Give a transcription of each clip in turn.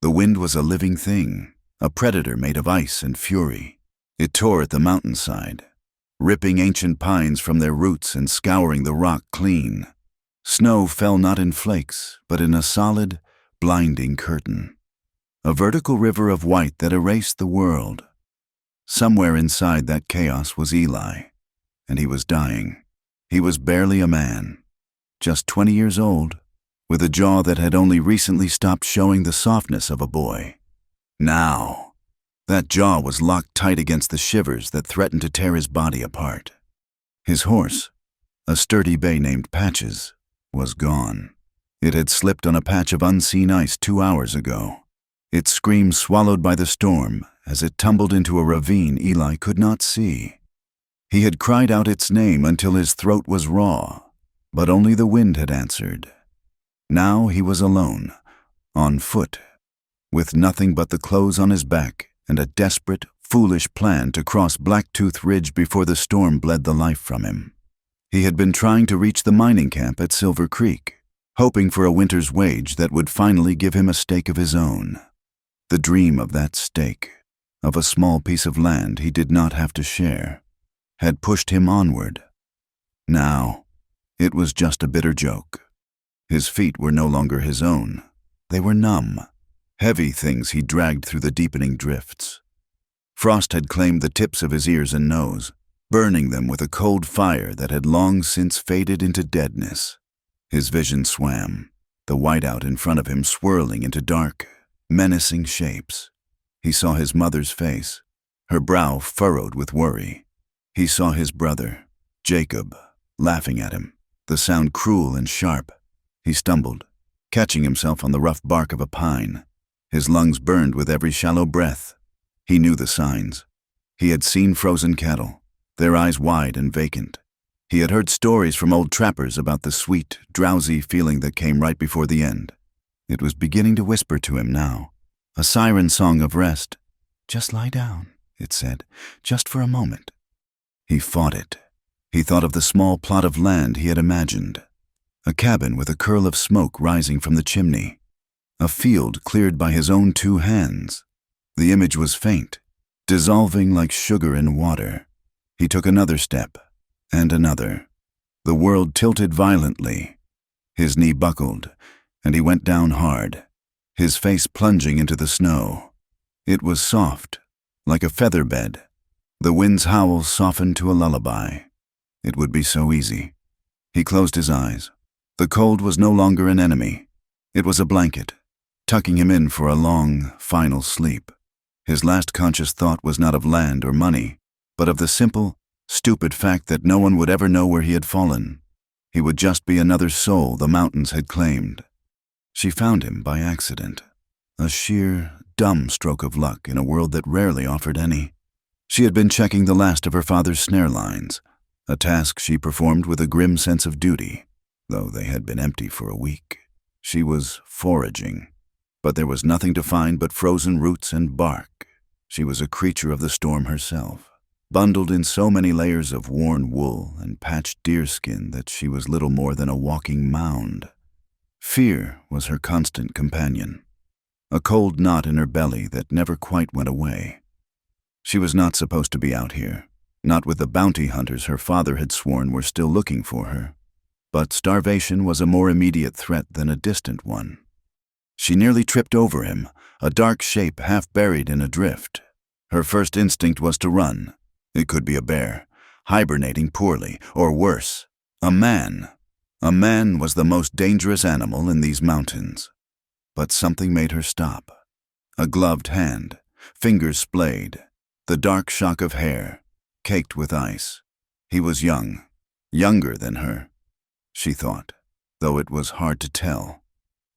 The wind was a living thing, a predator made of ice and fury. It tore at the mountainside, ripping ancient pines from their roots and scouring the rock clean. Snow fell not in flakes, but in a solid, blinding curtain. A vertical river of white that erased the world. Somewhere inside that chaos was Eli, and he was dying. He was barely a man, just 20 years old, with a jaw that had only recently stopped showing the softness of a boy. Now, that jaw was locked tight against the shivers that threatened to tear his body apart. His horse, a sturdy bay named Patches, was gone. It had slipped on a patch of unseen ice 2 hours ago. Its scream swallowed by the storm as it tumbled into a ravine Eli could not see. He had cried out its name until his throat was raw, but only the wind had answered. Now he was alone, on foot, with nothing but the clothes on his back and a desperate, foolish plan to cross Blacktooth Ridge before the storm bled the life from him. He had been trying to reach the mining camp at Silver Creek, hoping for a winter's wage that would finally give him a stake of his own. The dream of that stake, of a small piece of land he did not have to share, had pushed him onward. Now, it was just a bitter joke. His feet were no longer his own. They were numb, heavy things he dragged through the deepening drifts. Frost had claimed the tips of his ears and nose, burning them with a cold fire that had long since faded into deadness. His vision swam, the whiteout in front of him swirling into dark, menacing shapes. He saw his mother's face, her brow furrowed with worry. He saw his brother, Jacob, laughing at him, the sound cruel and sharp. He stumbled, catching himself on the rough bark of a pine. His lungs burned with every shallow breath. He knew the signs. He had seen frozen cattle, their eyes wide and vacant. He had heard stories from old trappers about the sweet, drowsy feeling that came right before the end. It was beginning to whisper to him now, a siren song of rest. "Just lie down," it said, "just for a moment." He fought it. He thought of the small plot of land he had imagined. A cabin with a curl of smoke rising from the chimney. A field cleared by his own 2 hands. The image was faint, dissolving like sugar in water. He took another step, and another. The world tilted violently. His knee buckled, and he went down hard, his face plunging into the snow. It was soft, like a feather bed. The wind's howl softened to a lullaby. It would be so easy. He closed his eyes. The cold was no longer an enemy. It was a blanket, tucking him in for a long, final sleep. His last conscious thought was not of land or money, but of the simple, stupid fact that no one would ever know where he had fallen. He would just be another soul the mountains had claimed. She found him by accident, a sheer, dumb stroke of luck in a world that rarely offered any. She had been checking the last of her father's snare lines, a task she performed with a grim sense of duty, though they had been empty for a week. She was foraging, but there was nothing to find but frozen roots and bark. She was a creature of the storm herself, bundled in so many layers of worn wool and patched deerskin that she was little more than a walking mound. Fear was her constant companion, a cold knot in her belly that never quite went away. She was not supposed to be out here, not with the bounty hunters her father had sworn were still looking for her. But starvation was a more immediate threat than a distant one. She nearly tripped over him, a dark shape half buried in a drift. Her first instinct was to run. It could be a bear, hibernating poorly, or worse, a man. A man was the most dangerous animal in these mountains. But something made her stop. A gloved hand, fingers splayed, the dark shock of hair, caked with ice. He was young, younger than her, she thought, though it was hard to tell.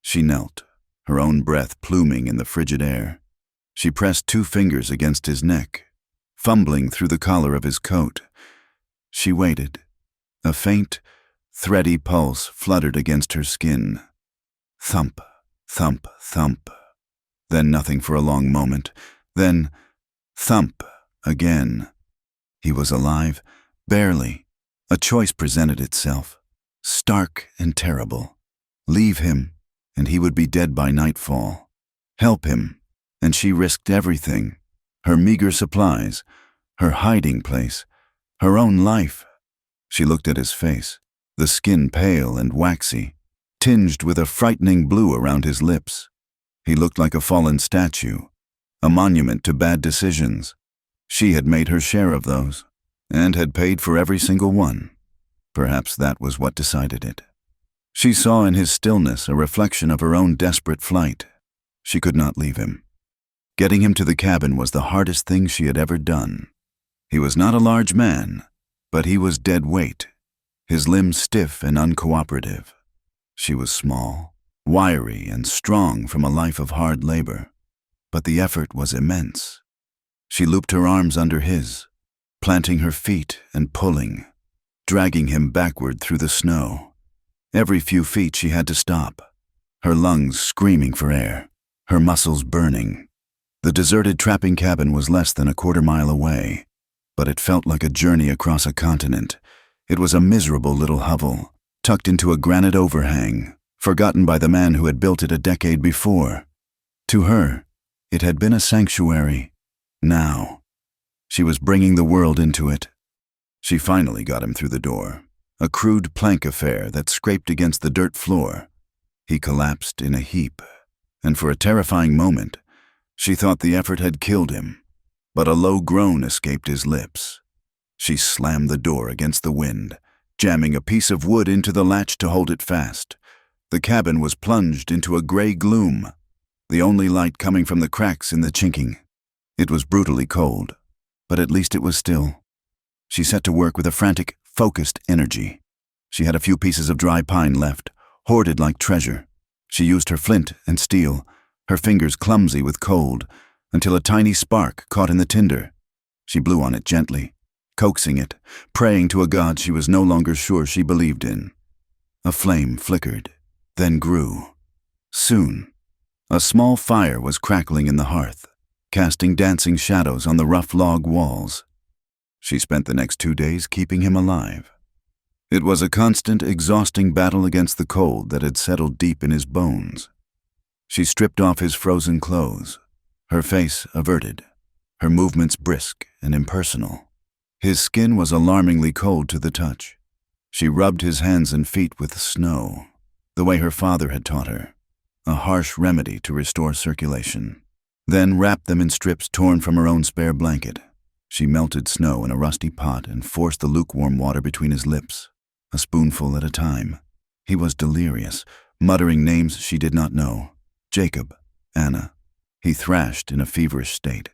She knelt, her own breath pluming in the frigid air. She pressed 2 fingers against his neck, fumbling through the collar of his coat. She waited. A faint, thready pulse fluttered against her skin. Thump, thump, thump. Then nothing for a long moment. Then thump again. He was alive, barely. A choice presented itself, stark and terrible. Leave him, and he would be dead by nightfall. help him, and she risked everything: her meager supplies, her hiding place, her own life. She looked at his face, the skin pale and waxy, tinged with a frightening blue around his lips. He looked like a fallen statue, a monument to bad decisions. She had made her share of those, and had paid for every single one. Perhaps that was what decided it. She saw in his stillness a reflection of her own desperate flight. She could not leave him. Getting him to the cabin was the hardest thing she had ever done. He was not a large man, but he was dead weight, his limbs stiff and uncooperative. She was small, wiry, and strong from a life of hard labor, but the effort was immense. She looped her arms under his, planting her feet and pulling, dragging him backward through the snow. Every few feet she had to stop, her lungs screaming for air, her muscles burning. The deserted trapping cabin was less than a quarter-mile away, but it felt like a journey across a continent. It was a miserable little hovel, tucked into a granite overhang, forgotten by the man who had built it a decade before. To her, it had been a sanctuary. Now, she was bringing the world into it. She finally got him through the door, a crude plank affair that scraped against the dirt floor. He collapsed in a heap, and for a terrifying moment, she thought the effort had killed him, but a low groan escaped his lips. She slammed the door against the wind, jamming a piece of wood into the latch to hold it fast. The cabin was plunged into a gray gloom, the only light coming from the cracks in the chinking. It was brutally cold, but at least it was still. She set to work with a frantic, focused energy. She had a few pieces of dry pine left, hoarded like treasure. She used her flint and steel, her fingers clumsy with cold, until a tiny spark caught in the tinder. She blew on it gently, coaxing it, praying to a god she was no longer sure she believed in. A flame flickered, then grew. Soon, a small fire was crackling in the hearth, casting dancing shadows on the rough log walls. She spent the next 2 days keeping him alive. It was a constant, exhausting battle against the cold that had settled deep in his bones. She stripped off his frozen clothes, her face averted, her movements brisk and impersonal. His skin was alarmingly cold to the touch. She rubbed his hands and feet with snow, the way her father had taught her, a harsh remedy to restore circulation. Then wrapped them in strips torn from her own spare blanket. She melted snow in a rusty pot and forced the lukewarm water between his lips, a spoonful at a time. He was delirious, muttering names she did not know. Jacob, Anna. He thrashed in a feverish state,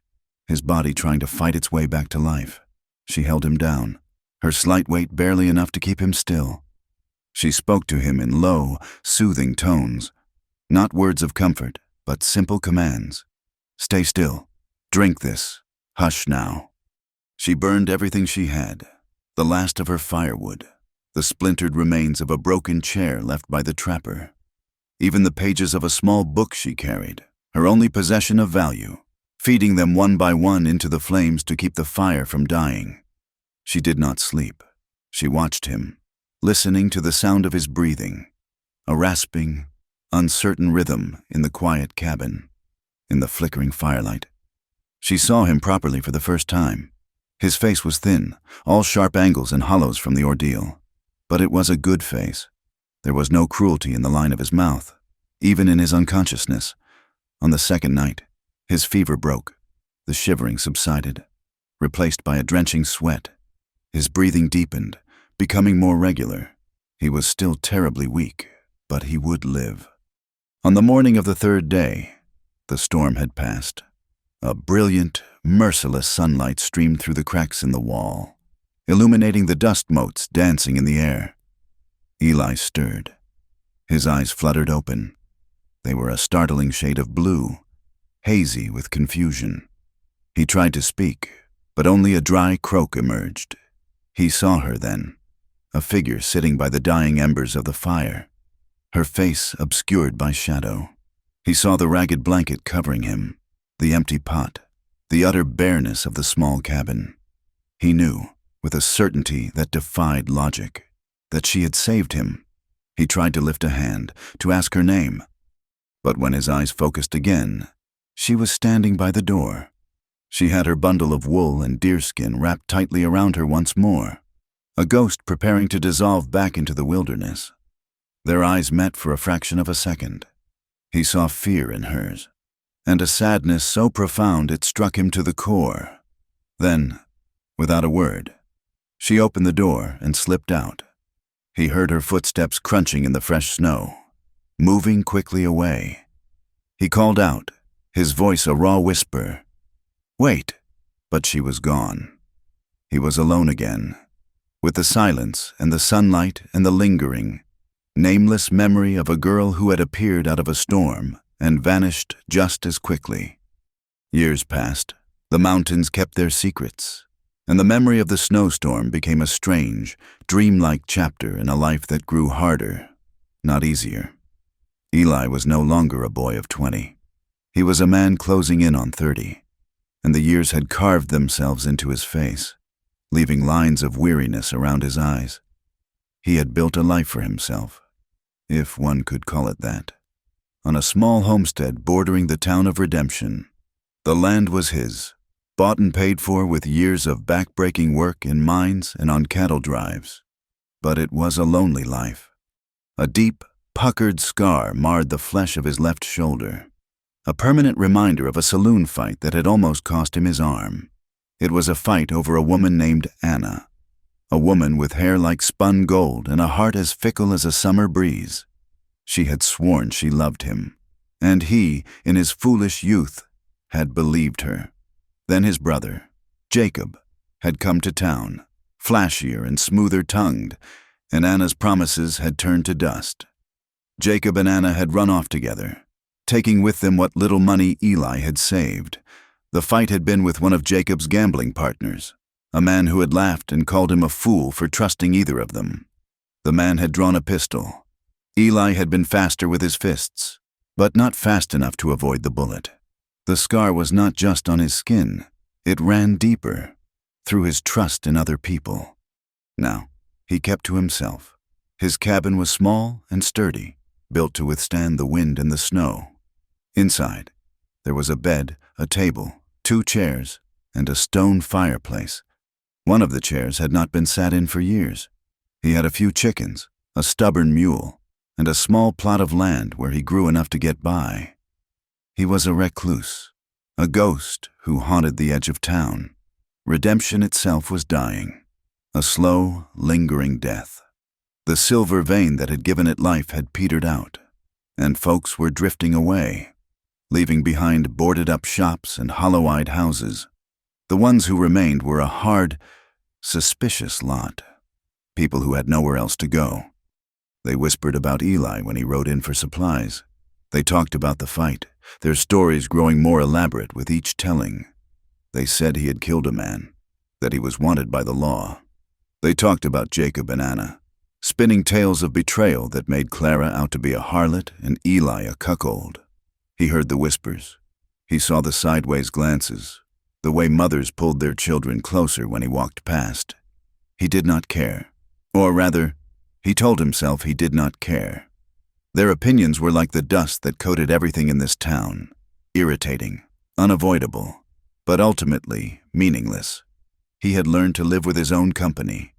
his body trying to fight its way back to life. She held him down, her slight weight barely enough to keep him still. She spoke to him in low, soothing tones, not words of comfort, but simple commands. Stay still. Drink this. Hush now. She burned everything she had, the last of her firewood, the splintered remains of a broken chair left by the trapper, even the pages of a small book she carried, her only possession of value, feeding them one by one into the flames to keep the fire from dying. She did not sleep. She watched him, listening to the sound of his breathing, a rasping, uncertain rhythm in the quiet cabin, in the flickering firelight. She saw him properly for the first time. His face was thin, all sharp angles and hollows from the ordeal. But it was a good face. There was no cruelty in the line of his mouth, even in his unconsciousness. On the second night, his fever broke. The shivering subsided, replaced by a drenching sweat. His breathing deepened, becoming more regular. He was still terribly weak, but he would live. On the morning of the third day, the storm had passed. A brilliant, merciless sunlight streamed through the cracks in the wall, illuminating the dust motes dancing in the air. Eli stirred. His eyes fluttered open. They were a startling shade of blue, hazy with confusion. He tried to speak, but only a dry croak emerged. He saw her then, a figure sitting by the dying embers of the fire, her face obscured by shadow. He saw the ragged blanket covering him, the empty pot, the utter bareness of the small cabin. He knew, with a certainty that defied logic, that she had saved him. He tried to lift a hand, to ask her name. But when his eyes focused again, She was standing by the door. She had her bundle of wool and deerskin wrapped tightly around her once more, a ghost preparing to dissolve back into the wilderness. Their eyes met for a fraction of a second. He saw fear in hers, and a sadness so profound it struck him to the core. Then, without a word, she opened the door and slipped out. He heard her footsteps crunching in the fresh snow, moving quickly away. He called out, his voice a raw whisper, "Wait!" But she was gone. He was alone again, with the silence and the sunlight and the lingering, nameless memory of a girl who had appeared out of a storm and vanished just as quickly. Years passed. The mountains kept their secrets, and the memory of the snowstorm became a strange, dreamlike chapter in a life that grew harder, not easier. Eli was no longer a boy of 20. He was a man closing in on 30, and the years had carved themselves into his face, leaving lines of weariness around his eyes. He had built a life for himself, if one could call it that, on a small homestead bordering the town of Redemption. The land was his, bought and paid for with years of back-breaking work in mines and on cattle drives. But it was a lonely life. A deep, puckered scar marred the flesh of his left shoulder, a permanent reminder of a saloon fight that had almost cost him his arm. It was a fight over a woman named Anna, a woman with hair like spun gold and a heart as fickle as a summer breeze. She had sworn she loved him, and he, in his foolish youth, had believed her. Then his brother, Jacob, had come to town, flashier and smoother-tongued, and Anna's promises had turned to dust. Jacob and Anna had run off together, taking with them what little money Eli had saved. The fight had been with one of Jacob's gambling partners, a man who had laughed and called him a fool for trusting either of them. The man had drawn a pistol. Eli had been faster with his fists, but not fast enough to avoid the bullet. The scar was not just on his skin. It ran deeper, through his trust in other people. Now, he kept to himself. His cabin was small and sturdy, built to withstand the wind and the snow. Inside, there was a bed, a table, 2 chairs, and a stone fireplace. One of the chairs had not been sat in for years. He had a few chickens, a stubborn mule, and a small plot of land where he grew enough to get by. He was a recluse, a ghost who haunted the edge of town. Redemption itself was dying, a slow, lingering death. The silver vein that had given it life had petered out, and folks were drifting away, leaving behind boarded-up shops and hollow-eyed houses. The ones who remained were a hard, suspicious lot, people who had nowhere else to go. They whispered about Eli when he rode in for supplies. They talked about the fight, their stories growing more elaborate with each telling. They said he had killed a man, that he was wanted by the law. They talked about Jacob and Anna, spinning tales of betrayal that made Clara out to be a harlot and Eli a cuckold. He heard the whispers. He saw the sideways glances, the way mothers pulled their children closer when he walked past. He did not care. Or rather, he told himself he did not care. Their opinions were like the dust that coated everything in this town, irritating, unavoidable, but ultimately meaningless. He had learned to live with his own company.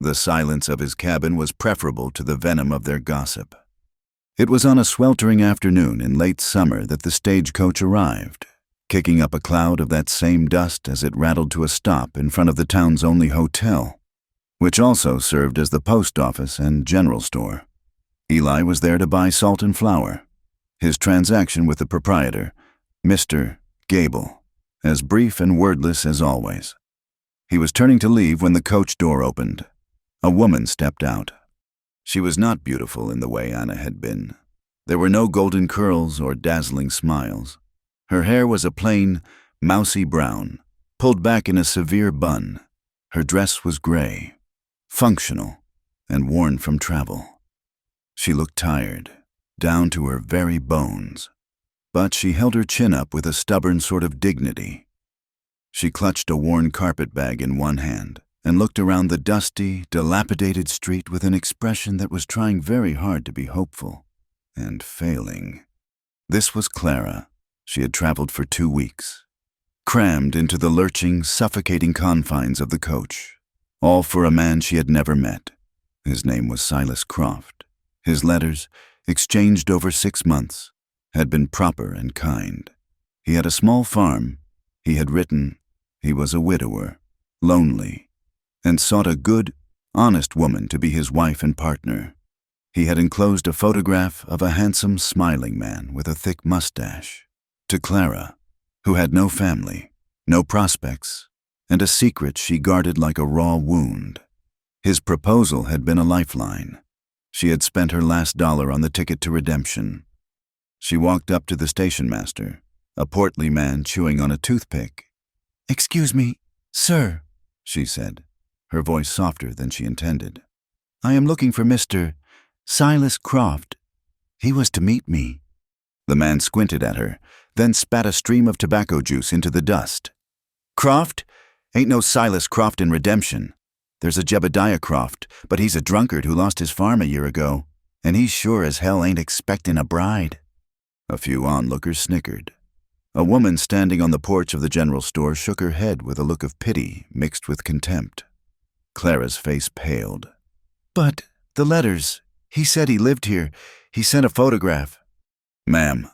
The silence of his cabin was preferable to the venom of their gossip. It was on a sweltering afternoon in late summer that the stagecoach arrived, kicking up a cloud of that same dust as it rattled to a stop in front of the town's only hotel, which also served as the post office and general store. Eli was there to buy salt and flour. His transaction with the proprietor, Mr. Gable, as brief and wordless as always. He was turning to leave when the coach door opened. A woman stepped out. She was not beautiful in the way Anna had been. There were no golden curls or dazzling smiles. Her hair was a plain, mousy brown, pulled back in a severe bun. Her dress was gray, functional, and worn from travel. She looked tired, down to her very bones, but she held her chin up with a stubborn sort of dignity. She clutched a worn carpet bag in one hand and looked around the dusty, dilapidated street with an expression that was trying very hard to be hopeful and failing. This was Clara, She had traveled for 2 weeks, crammed into the lurching, suffocating confines of the coach, all for a man she had never met. His name was Silas Croft. His letters, exchanged over 6 months, had been proper and kind. He had a small farm. He had written he was a widower, lonely, and sought a good, honest woman to be his wife and partner. He had enclosed a photograph of a handsome, smiling man with a thick mustache to Clara, who had no family, no prospects, and a secret she guarded like a raw wound. His proposal had been a lifeline. She had spent her last dollar on the ticket to redemption. She walked up to the station master, a portly man chewing on a toothpick. "Excuse me, sir," she said, her voice softer than she intended. "I am looking for Mr. Silas Croft. He was to meet me." The man squinted at her, then spat a stream of tobacco juice into the dust. "Croft? Ain't no Silas Croft in Redemption. There's a Jebediah Croft, but he's a drunkard who lost his farm a year ago, and he sure as hell ain't expectin' a bride." A few onlookers snickered. A woman standing on the porch of the general store shook her head with a look of pity mixed with contempt. Clara's face paled. "But the letters, he said he lived here. He sent a photograph." "Ma'am,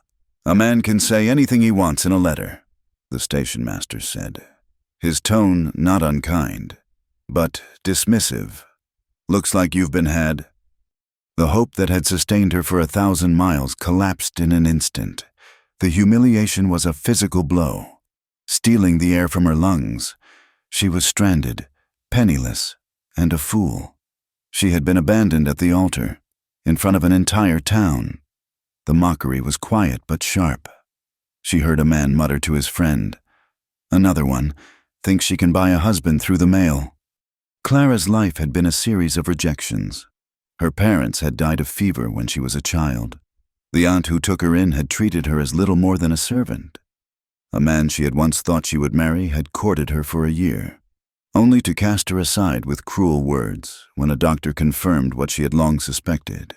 a man can say anything he wants in a letter," the station master said, his tone not unkind, but dismissive. "Looks like you've been had." The hope that had sustained her for 1,000 miles collapsed in an instant. The humiliation was a physical blow, stealing the air from her lungs. She was stranded, penniless, and a fool. She had been abandoned at the altar, in front of an entire town. The mockery was quiet but sharp. She heard a man mutter to his friend, "Another one, thinks she can buy a husband through the mail." Clara's life had been a series of rejections. Her parents had died of fever when she was a child. The aunt who took her in had treated her as little more than a servant. A man she had once thought she would marry had courted her for a year, only to cast her aside with cruel words when a doctor confirmed what she had long suspected.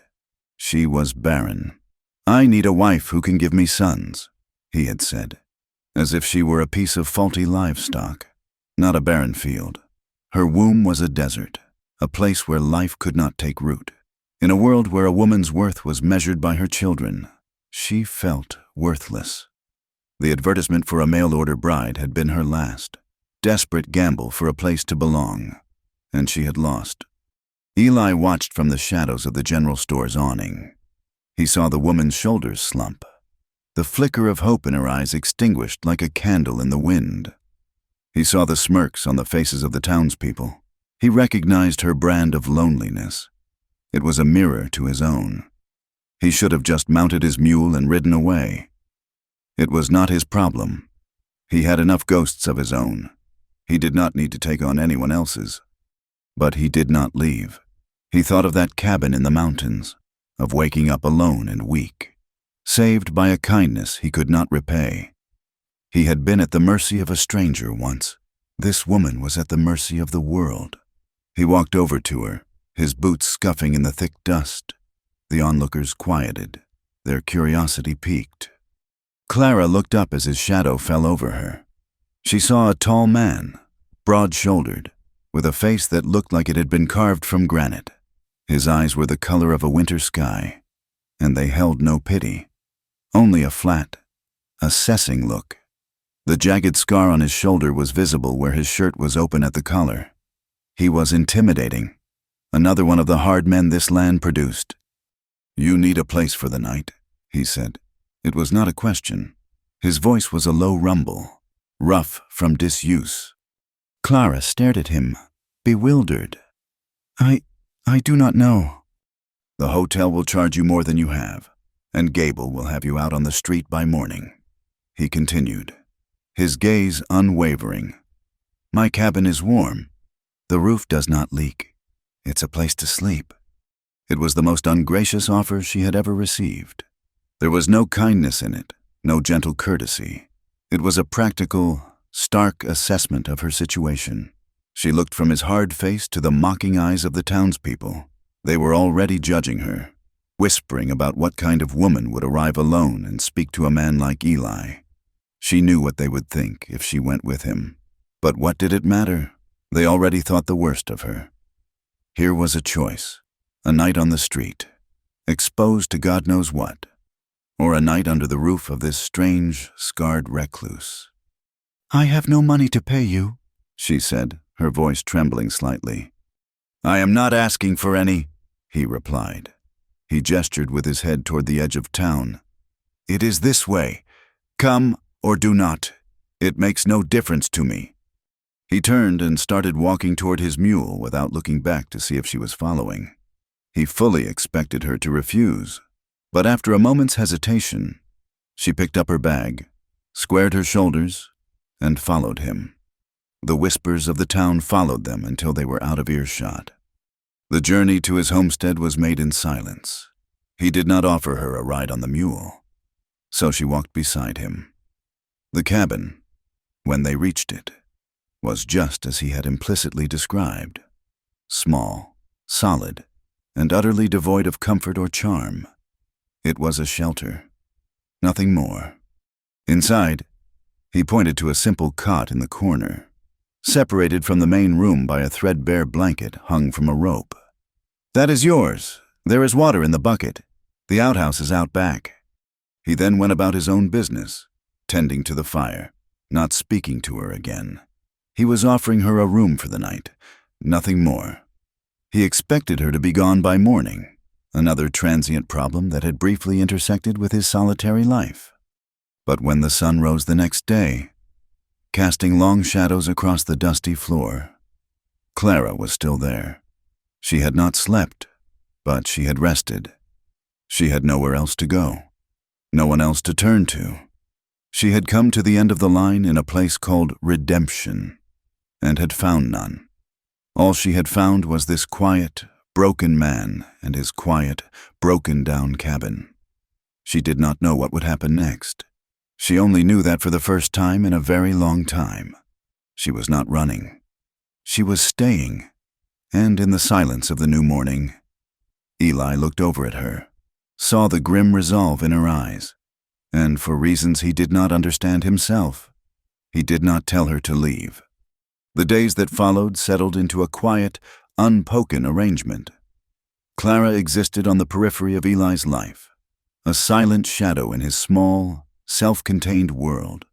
She was barren. "I need a wife who can give me sons," he had said, as if she were a piece of faulty livestock, not a barren field. Her womb was a desert, a place where life could not take root. In a world where a woman's worth was measured by her children, she felt worthless. The advertisement for a mail-order bride had been her last, desperate gamble for a place to belong, and she had lost. Eli watched from the shadows of the general store's awning. He saw the woman's shoulders slump, the flicker of hope in her eyes extinguished like a candle in the wind. He saw the smirks on the faces of the townspeople. He recognized her brand of loneliness. It was a mirror to his own. He should have just mounted his mule and ridden away. It was not his problem. He had enough ghosts of his own. He did not need to take on anyone else's. But he did not leave. He thought of that cabin in the mountains, of waking up alone and weak, saved by a kindness he could not repay. He had been at the mercy of a stranger once. This woman was at the mercy of the world. He walked over to her, his boots scuffing in the thick dust. The onlookers quieted. Their curiosity piqued. Clara looked up as his shadow fell over her. She saw a tall man, broad-shouldered, with a face that looked like it had been carved from granite. His eyes were the color of a winter sky, and they held no pity, only a flat, assessing look. The jagged scar on his shoulder was visible where his shirt was open at the collar. He was intimidating, another one of the hard men this land produced. "You need a place for the night," he said. It was not a question. His voice was a low rumble, rough from disuse. Clara stared at him, bewildered. I do not know." "The hotel will charge you more than you have, and Gable will have you out on the street by morning," he continued, his gaze unwavering. "My cabin is warm. The roof does not leak. It's a place to sleep." It was the most ungracious offer she had ever received. There was no kindness in it, no gentle courtesy. It was a practical, stark assessment of her situation. She looked from his hard face to the mocking eyes of the townspeople. They were already judging her, whispering about what kind of woman would arrive alone and speak to a man like Eli. She knew what they would think if she went with him. But what did it matter? They already thought the worst of her. Here was a choice. A night on the street, exposed to God knows what, or a night under the roof of this strange, scarred recluse. "I have no money to pay you," she said, her voice trembling slightly. "I am not asking for any," he replied. He gestured with his head toward the edge of town. "It is this way. Come or do not. It makes no difference to me." He turned and started walking toward his mule without looking back to see if she was following. He fully expected her to refuse, but after a moment's hesitation, she picked up her bag, squared her shoulders, and followed him. The whispers of the town followed them until they were out of earshot. The journey to his homestead was made in silence. He did not offer her a ride on the mule, so she walked beside him. The cabin, when they reached it, was just as he had implicitly described: small, solid, and utterly devoid of comfort or charm. It was a shelter, nothing more. Inside, he pointed to a simple cot in the corner, separated from the main room by a threadbare blanket hung from a rope. "That is yours. There is water in the bucket. The outhouse is out back." He then went about his own business, tending to the fire, not speaking to her again. He was offering her a room for the night, nothing more. He expected her to be gone by morning, another transient problem that had briefly intersected with his solitary life. But when the sun rose the next day, casting long shadows across the dusty floor, Clara was still there. She had not slept, but she had rested. She had nowhere else to go, no one else to turn to. She had come to the end of the line in a place called redemption, and had found none. All she had found was this quiet, broken man and his quiet, broken-down cabin. She did not know what would happen next. She only knew that for the first time in a very long time, she was not running. She was staying, and in the silence of the new morning, Eli looked over at her, saw the grim resolve in her eyes, and for reasons he did not understand himself, he did not tell her to leave. The days that followed settled into a quiet, unpoken arrangement. Clara existed on the periphery of Eli's life, a silent shadow in his small, self-contained world.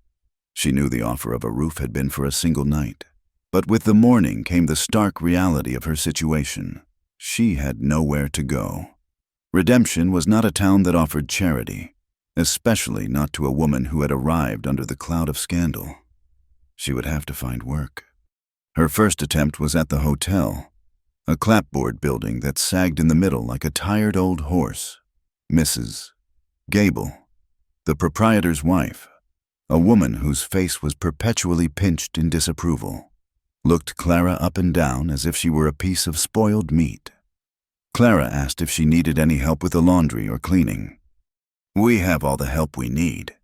She knew the offer of a roof had been for a single night, but with the morning came the stark reality of her situation. She had nowhere to go. Redemption was not a town that offered charity, especially not to a woman who had arrived under the cloud of scandal. She would have to find work. Her first attempt was at the hotel, a clapboard building that sagged in the middle like a tired old horse. Mrs. Gable, the proprietor's wife, a woman whose face was perpetually pinched in disapproval, looked Clara up and down as if she were a piece of spoiled meat. Clara asked if she needed any help with the laundry or cleaning. "We have all the help we need,"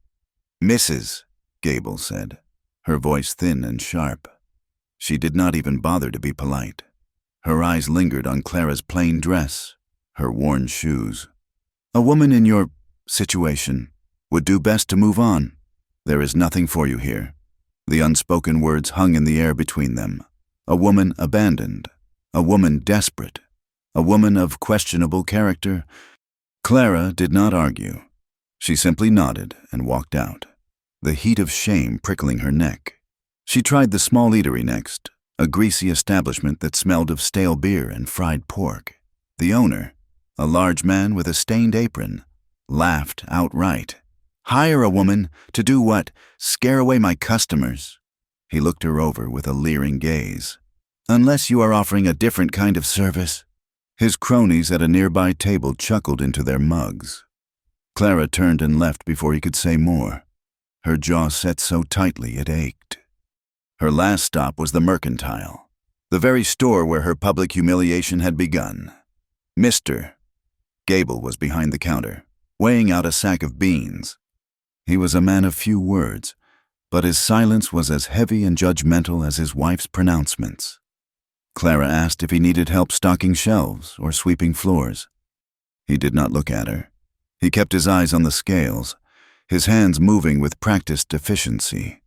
Mrs. Gable said, her voice thin and sharp. She did not even bother to be polite. Her eyes lingered on Clara's plain dress, her worn shoes. "A woman in your situation would do best to move on. There is nothing for you here." The unspoken words hung in the air between them. A woman abandoned, a woman desperate, a woman of questionable character. Clara did not argue. She simply nodded and walked out, the heat of shame prickling her neck. She tried the small eatery next, a greasy establishment that smelled of stale beer and fried pork. The owner, a large man with a stained apron, laughed outright. "Hire a woman to do what? Scare away my customers." He looked her over with a leering gaze. "Unless you are offering a different kind of service." His cronies at a nearby table chuckled into their mugs. Clara turned and left before he could say more. Her jaw set so tightly it ached. Her last stop was the Mercantile, the very store where her public humiliation had begun. Mr. Gable was behind the counter, weighing out a sack of beans. He was a man of few words, but his silence was as heavy and judgmental as his wife's pronouncements. Clara asked if he needed help stocking shelves or sweeping floors. He did not look at her. He kept his eyes on the scales, his hands moving with practiced efficiency.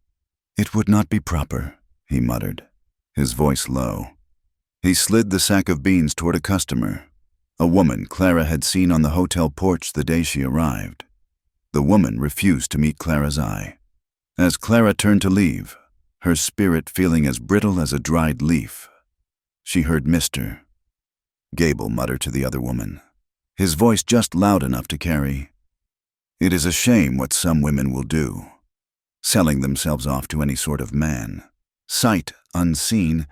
"It would not be proper," he muttered, his voice low. He slid the sack of beans toward a customer, a woman Clara had seen on the hotel porch the day she arrived. The woman refused to meet Clara's eye. As Clara turned to leave, her spirit feeling as brittle as a dried leaf, she heard Mr. Gable mutter to the other woman, his voice just loud enough to carry, "It is a shame what some women will do, selling themselves off to any sort of man. Sight unseen,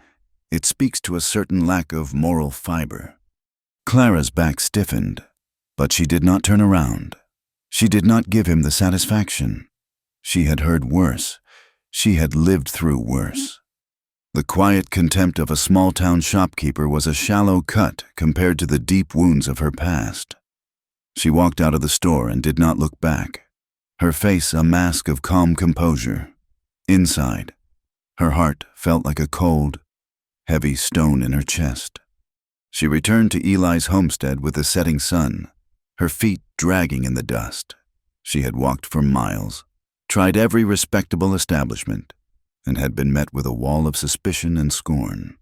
it speaks to a certain lack of moral fiber." Clara's back stiffened, but she did not turn around. She did not give him the satisfaction. She had heard worse. She had lived through worse. The quiet contempt of a small-town shopkeeper was a shallow cut compared to the deep wounds of her past. She walked out of the store and did not look back, her face a mask of calm composure. Inside, her heart felt like a cold, heavy stone in her chest. She returned to Eli's homestead with the setting sun, her feet dragging in the dust. She had walked for miles, tried every respectable establishment, and had been met with a wall of suspicion and scorn.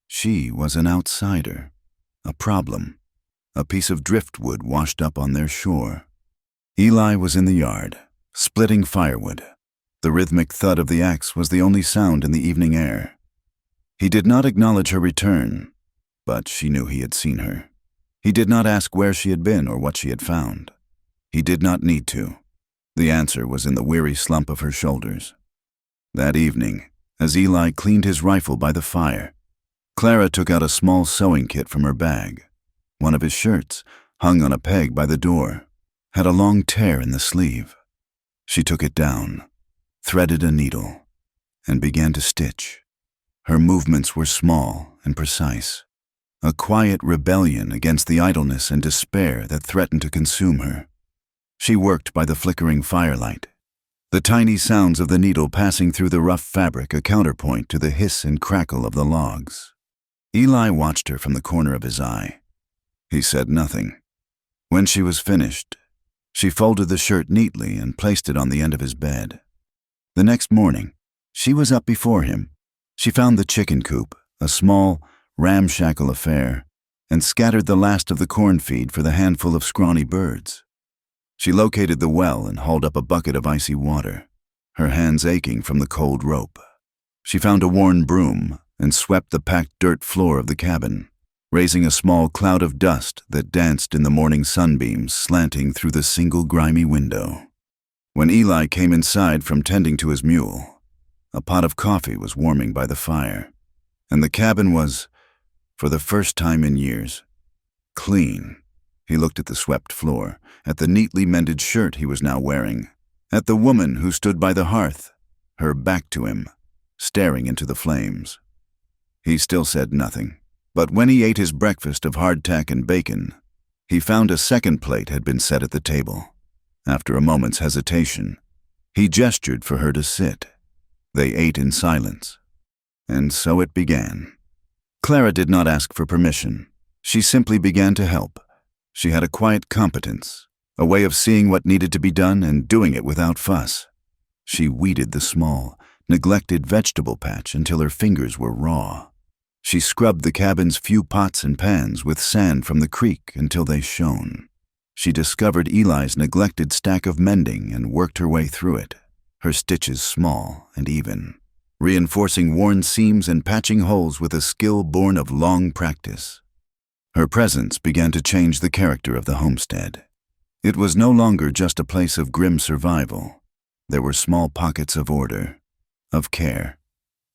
She was an outsider, a problem, a piece of driftwood washed up on their shore. Eli was in the yard, splitting firewood. The rhythmic thud of the axe was the only sound in the evening air. He did not acknowledge her return, but she knew he had seen her. He did not ask where she had been or what she had found. He did not need to. The answer was in the weary slump of her shoulders. That evening, as Eli cleaned his rifle by the fire, Clara took out a small sewing kit from her bag. One of his shirts, hung on a peg by the door, had a long tear in the sleeve. She took it down, threaded a needle, and began to stitch. Her movements were small and precise, a quiet rebellion against the idleness and despair that threatened to consume her. She worked by the flickering firelight, the tiny sounds of the needle passing through the rough fabric a counterpoint to the hiss and crackle of the logs. Eli watched her from the corner of his eye. He said nothing. When she was finished, she folded the shirt neatly and placed it on the end of his bed. The next morning, she was up before him. She found the chicken coop, a small, ramshackle affair, and scattered the last of the corn feed for the handful of scrawny birds. She located the well and hauled up a bucket of icy water, her hands aching from the cold rope. She found a worn broom and swept the packed dirt floor of the cabin, raising a small cloud of dust that danced in the morning sunbeams slanting through the single grimy window. When Eli came inside from tending to his mule, a pot of coffee was warming by the fire, and the cabin was, for the first time in years, clean. He looked at the swept floor, at the neatly mended shirt he was now wearing, at the woman who stood by the hearth, her back to him, staring into the flames. He still said nothing, but when he ate his breakfast of hardtack and bacon, he found a second plate had been set at the table. After a moment's hesitation, he gestured for her to sit. They ate in silence, and so it began. Clara did not ask for permission. She simply began to help. She had a quiet competence, a way of seeing what needed to be done and doing it without fuss. She weeded the small, neglected vegetable patch until her fingers were raw. She scrubbed the cabin's few pots and pans with sand from the creek until they shone. She discovered Eli's neglected stack of mending and worked her way through it, her stitches small and even, reinforcing worn seams and patching holes with a skill born of long practice. Her presence began to change the character of the homestead. It was no longer just a place of grim survival. There were small pockets of order, of care.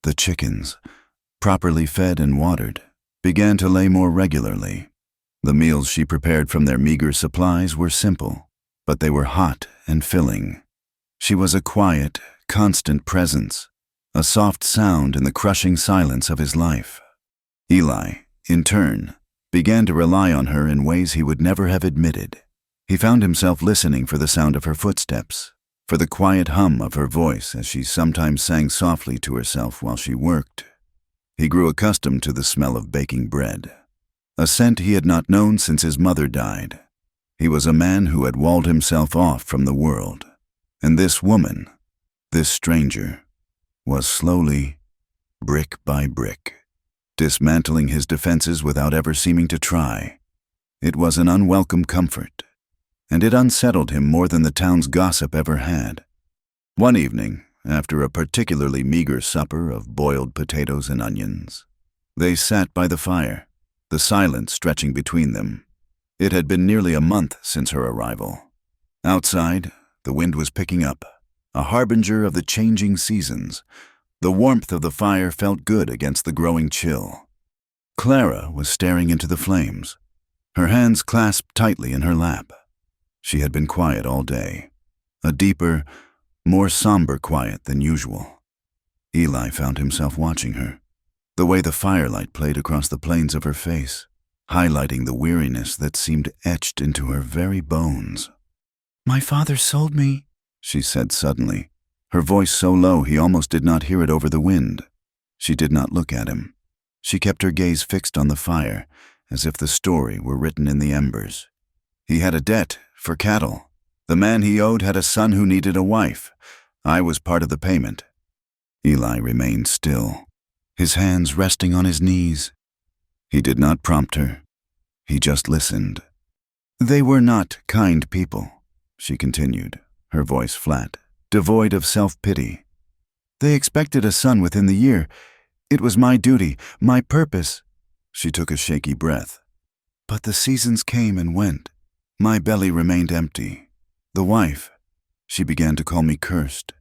The chickens, properly fed and watered, began to lay more regularly. The meals she prepared from their meager supplies were simple, but they were hot and filling. She was a quiet, constant presence, a soft sound in the crushing silence of his life. Eli, in turn, began to rely on her in ways he would never have admitted. He found himself listening for the sound of her footsteps, for the quiet hum of her voice as she sometimes sang softly to herself while she worked. He grew accustomed to the smell of baking bread, a scent he had not known since his mother died. He was a man who had walled himself off from the world. And this woman, this stranger, was slowly, brick by brick, dismantling his defenses without ever seeming to try. It was an unwelcome comfort, and it unsettled him more than the town's gossip ever had. One evening, after a particularly meager supper of boiled potatoes and onions, they sat by the fire, the silence stretching between them. It had been nearly a month since her arrival. Outside, the wind was picking up, a harbinger of the changing seasons. The warmth of the fire felt good against the growing chill. Clara was staring into the flames, her hands clasped tightly in her lap. She had been quiet all day, a deeper, more somber quiet than usual. Eli found himself watching her, the way the firelight played across the planes of her face, highlighting the weariness that seemed etched into her very bones. "My father sold me," she said suddenly, her voice so low he almost did not hear it over the wind. She did not look at him. She kept her gaze fixed on the fire, as if the story were written in the embers. He had a debt for cattle. The man he owed had a son who needed a wife. I was part of the payment. Eli remained still, his hands resting on his knees. He did not prompt her. He just listened. "They were not kind people," she continued, her voice flat, devoid of self-pity. "They expected a son within the year. It was my duty, my purpose." She took a shaky breath. "But the seasons came and went. My belly remained empty. The wife, she began to call me cursed.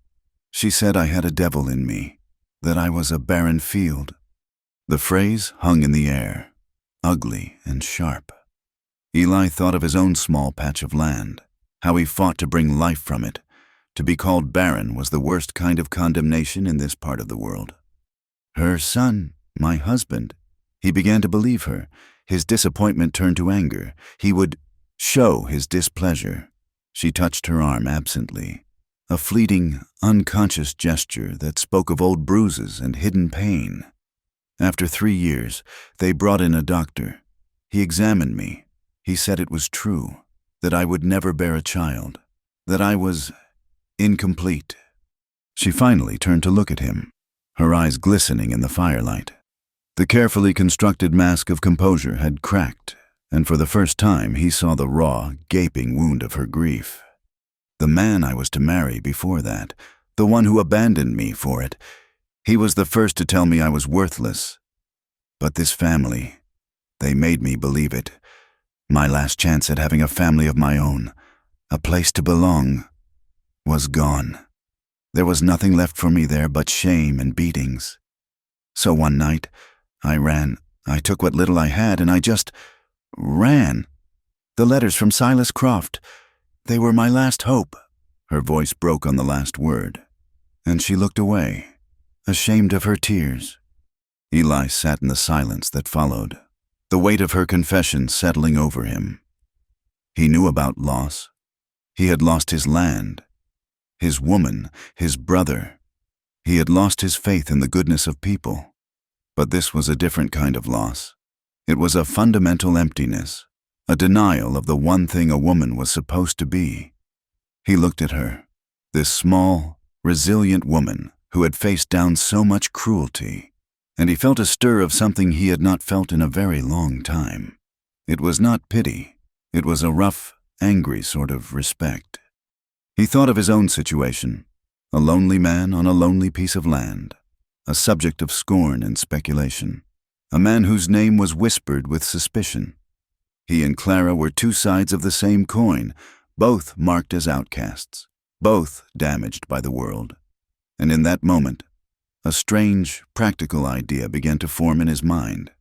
She said I had a devil in me, that I was a barren field." The phrase hung in the air, ugly and sharp. Eli thought of his own small patch of land, how he fought to bring life from it. To be called barren was the worst kind of condemnation in this part of the world. Her son, my husband. He began to believe her. His disappointment turned to anger. He would show his displeasure. She touched her arm absently, a fleeting, unconscious gesture that spoke of old bruises and hidden pain. After 3 years, they brought in a doctor. He examined me. He said it was true, that I would never bear a child, that I was incomplete. She finally turned to look at him, her eyes glistening in the firelight. The carefully constructed mask of composure had cracked, and for the first time he saw the raw, gaping wound of her grief. The man I was to marry before that, the one who abandoned me for it, he was the first to tell me I was worthless. But this family, they made me believe it. My last chance at having a family of my own, a place to belong, was gone. There was nothing left for me there but shame and beatings. So one night, I ran. I took what little I had and I just ran. The letters from Silas Croft, they were my last hope. Her voice broke on the last word, and she looked away, ashamed of her tears. Eli sat in the silence that followed, the weight of her confession settling over him. He knew about loss. He had lost his land, his woman, his brother. He had lost his faith in the goodness of people. But this was a different kind of loss. It was a fundamental emptiness, a denial of the one thing a woman was supposed to be. He looked at her, this small, resilient woman who had faced down so much cruelty, and he felt a stir of something he had not felt in a very long time. It was not pity. It was a rough, angry sort of respect. He thought of his own situation, a lonely man on a lonely piece of land, a subject of scorn and speculation, a man whose name was whispered with suspicion. He and Clara were two sides of the same coin, both marked as outcasts, both damaged by the world. And in that moment, a strange, practical idea began to form in his mind.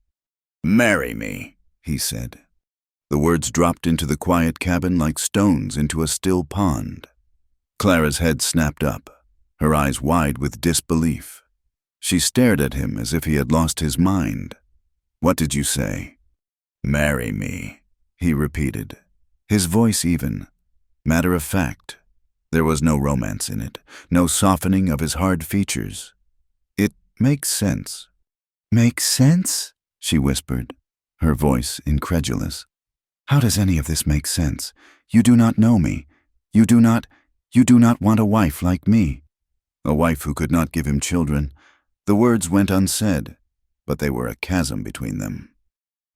"Marry me," he said. The words dropped into the quiet cabin like stones into a still pond. Clara's head snapped up, her eyes wide with disbelief. She stared at him as if he had lost his mind. "What did you say?" "Marry me," he repeated, his voice even, matter of fact. There was no romance in it, no softening of his hard features. "It makes sense." "Makes sense?" she whispered, her voice incredulous. "How does any of this make sense? You do not know me. You do not—" You do not want a wife like me. A wife who could not give him children. The words went unsaid, but they were a chasm between them.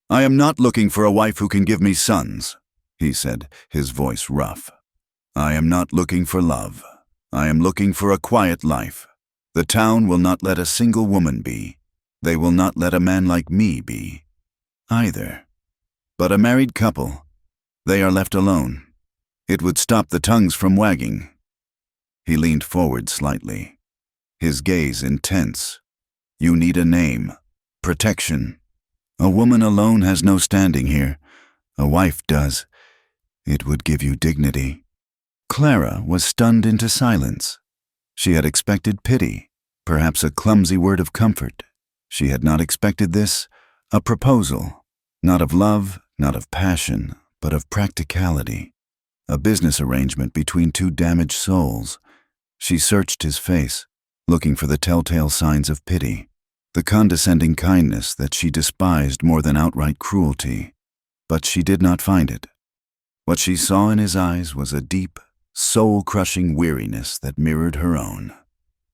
I am not looking for a wife who can give me sons, he said, his voice rough. I am not looking for love. I am looking for a quiet life. The town will not let a single woman be. They will not let a man like me be, either. But a married couple, they are left alone. It would stop the tongues from wagging. He leaned forward slightly, his gaze intense. You need a name, protection. A woman alone has no standing here. A wife does. It would give you dignity. Clara was stunned into silence. She had expected pity, perhaps a clumsy word of comfort. She had not expected this, a proposal, not of love, not of passion, but of practicality. A business arrangement between two damaged souls. She searched his face, looking for the telltale signs of pity, the condescending kindness that she despised more than outright cruelty. But she did not find it. What she saw in his eyes was a deep, soul-crushing weariness that mirrored her own.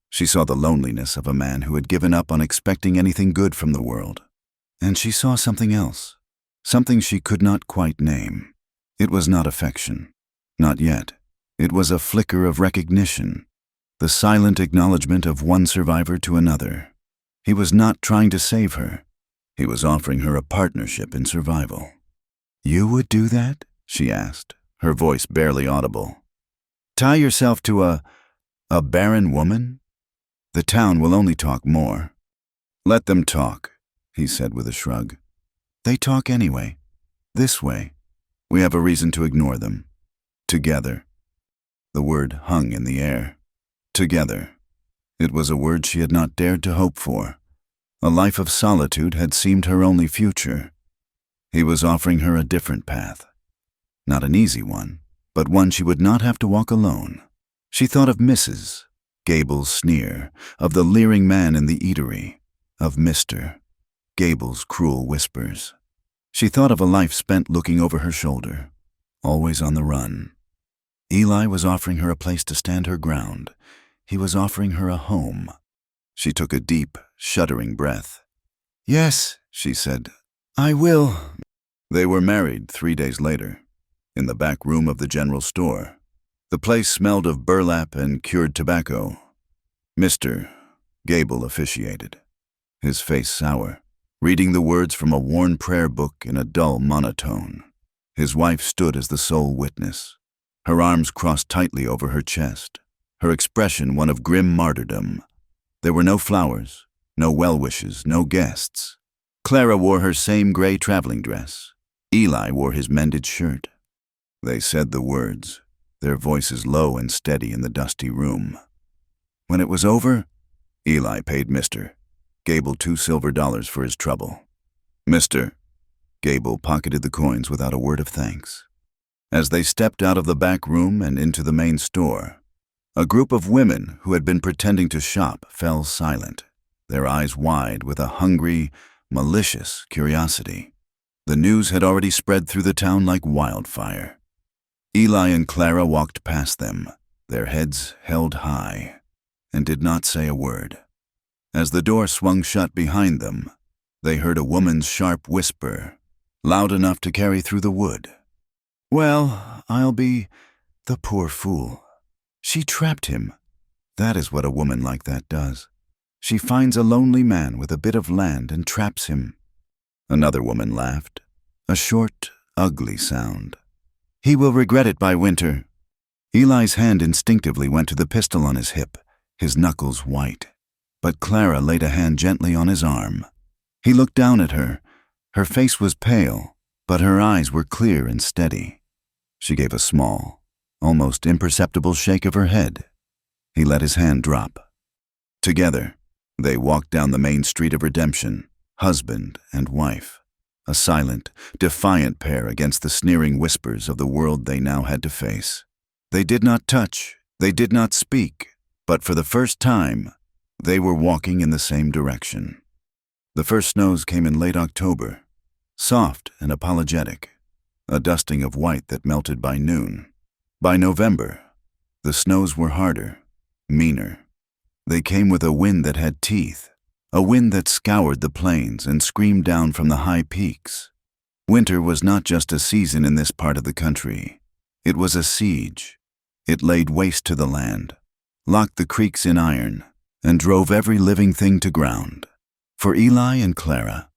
She saw the loneliness of a man who had given up on expecting anything good from the world. And she saw something else, something she could not quite name. It was not affection. Not yet. It was a flicker of recognition, the silent acknowledgement of one survivor to another. He was not trying to save her. He was offering her a partnership in survival. You would do that? She asked, her voice barely audible. Tie yourself to a barren woman? The town will only talk more. Let them talk, he said with a shrug. They talk anyway. This way. We have a reason to ignore them. Together. The word hung in the air. Together. It was a word she had not dared to hope for. A life of solitude had seemed her only future. He was offering her a different path. Not an easy one, but one she would not have to walk alone. She thought of Mrs. Gable's sneer, of the leering man in the eatery, of Mr. Gable's cruel whispers. She thought of a life spent looking over her shoulder, always on the run. Eli was offering her a place to stand her ground. He was offering her a home. She took a deep, shuddering breath. Yes, she said, I will. They were married 3 days later, in the back room of the general store. The place smelled of burlap and cured tobacco. Mr. Gable officiated, his face sour, reading the words from a worn prayer book in a dull monotone. His wife stood as the sole witness, her arms crossed tightly over her chest, her expression one of grim martyrdom. There were no flowers, no well-wishes, no guests. Clara wore her same gray traveling dress. Eli wore his mended shirt. They said the words, their voices low and steady in the dusty room. When it was over, Eli paid Mr. Gable $2 silver for his trouble. Mr. Gable pocketed the coins without a word of thanks. As they stepped out of the back room and into the main store, a group of women who had been pretending to shop fell silent, their eyes wide with a hungry, malicious curiosity. The news had already spread through the town like wildfire. Eli and Clara walked past them, their heads held high, and did not say a word. As the door swung shut behind them, they heard a woman's sharp whisper, loud enough to carry through the wood. Well, I'll be the poor fool. She trapped him. That is what a woman like that does. She finds a lonely man with a bit of land and traps him. Another woman laughed, a short, ugly sound. He will regret it by winter. Eli's hand instinctively went to the pistol on his hip, his knuckles white. But Clara laid a hand gently on his arm. He looked down at her. Her face was pale, but her eyes were clear and steady. She gave a small, almost imperceptible shake of her head. He let his hand drop. Together, they walked down the main street of redemption, husband and wife, a silent, defiant pair against the sneering whispers of the world they now had to face. They did not touch, they did not speak, but for the first time, they were walking in the same direction. The first snows came in late October, soft and apologetic, a dusting of white that melted by noon. By November, The snows were harder, meaner. They came with a wind that had teeth, a wind that scoured the plains and screamed down from the high peaks. Winter was not just a season in this part of the country. It was a siege. It laid waste to the land, locked the creeks in iron, and drove every living thing to ground. For Eli and Clara,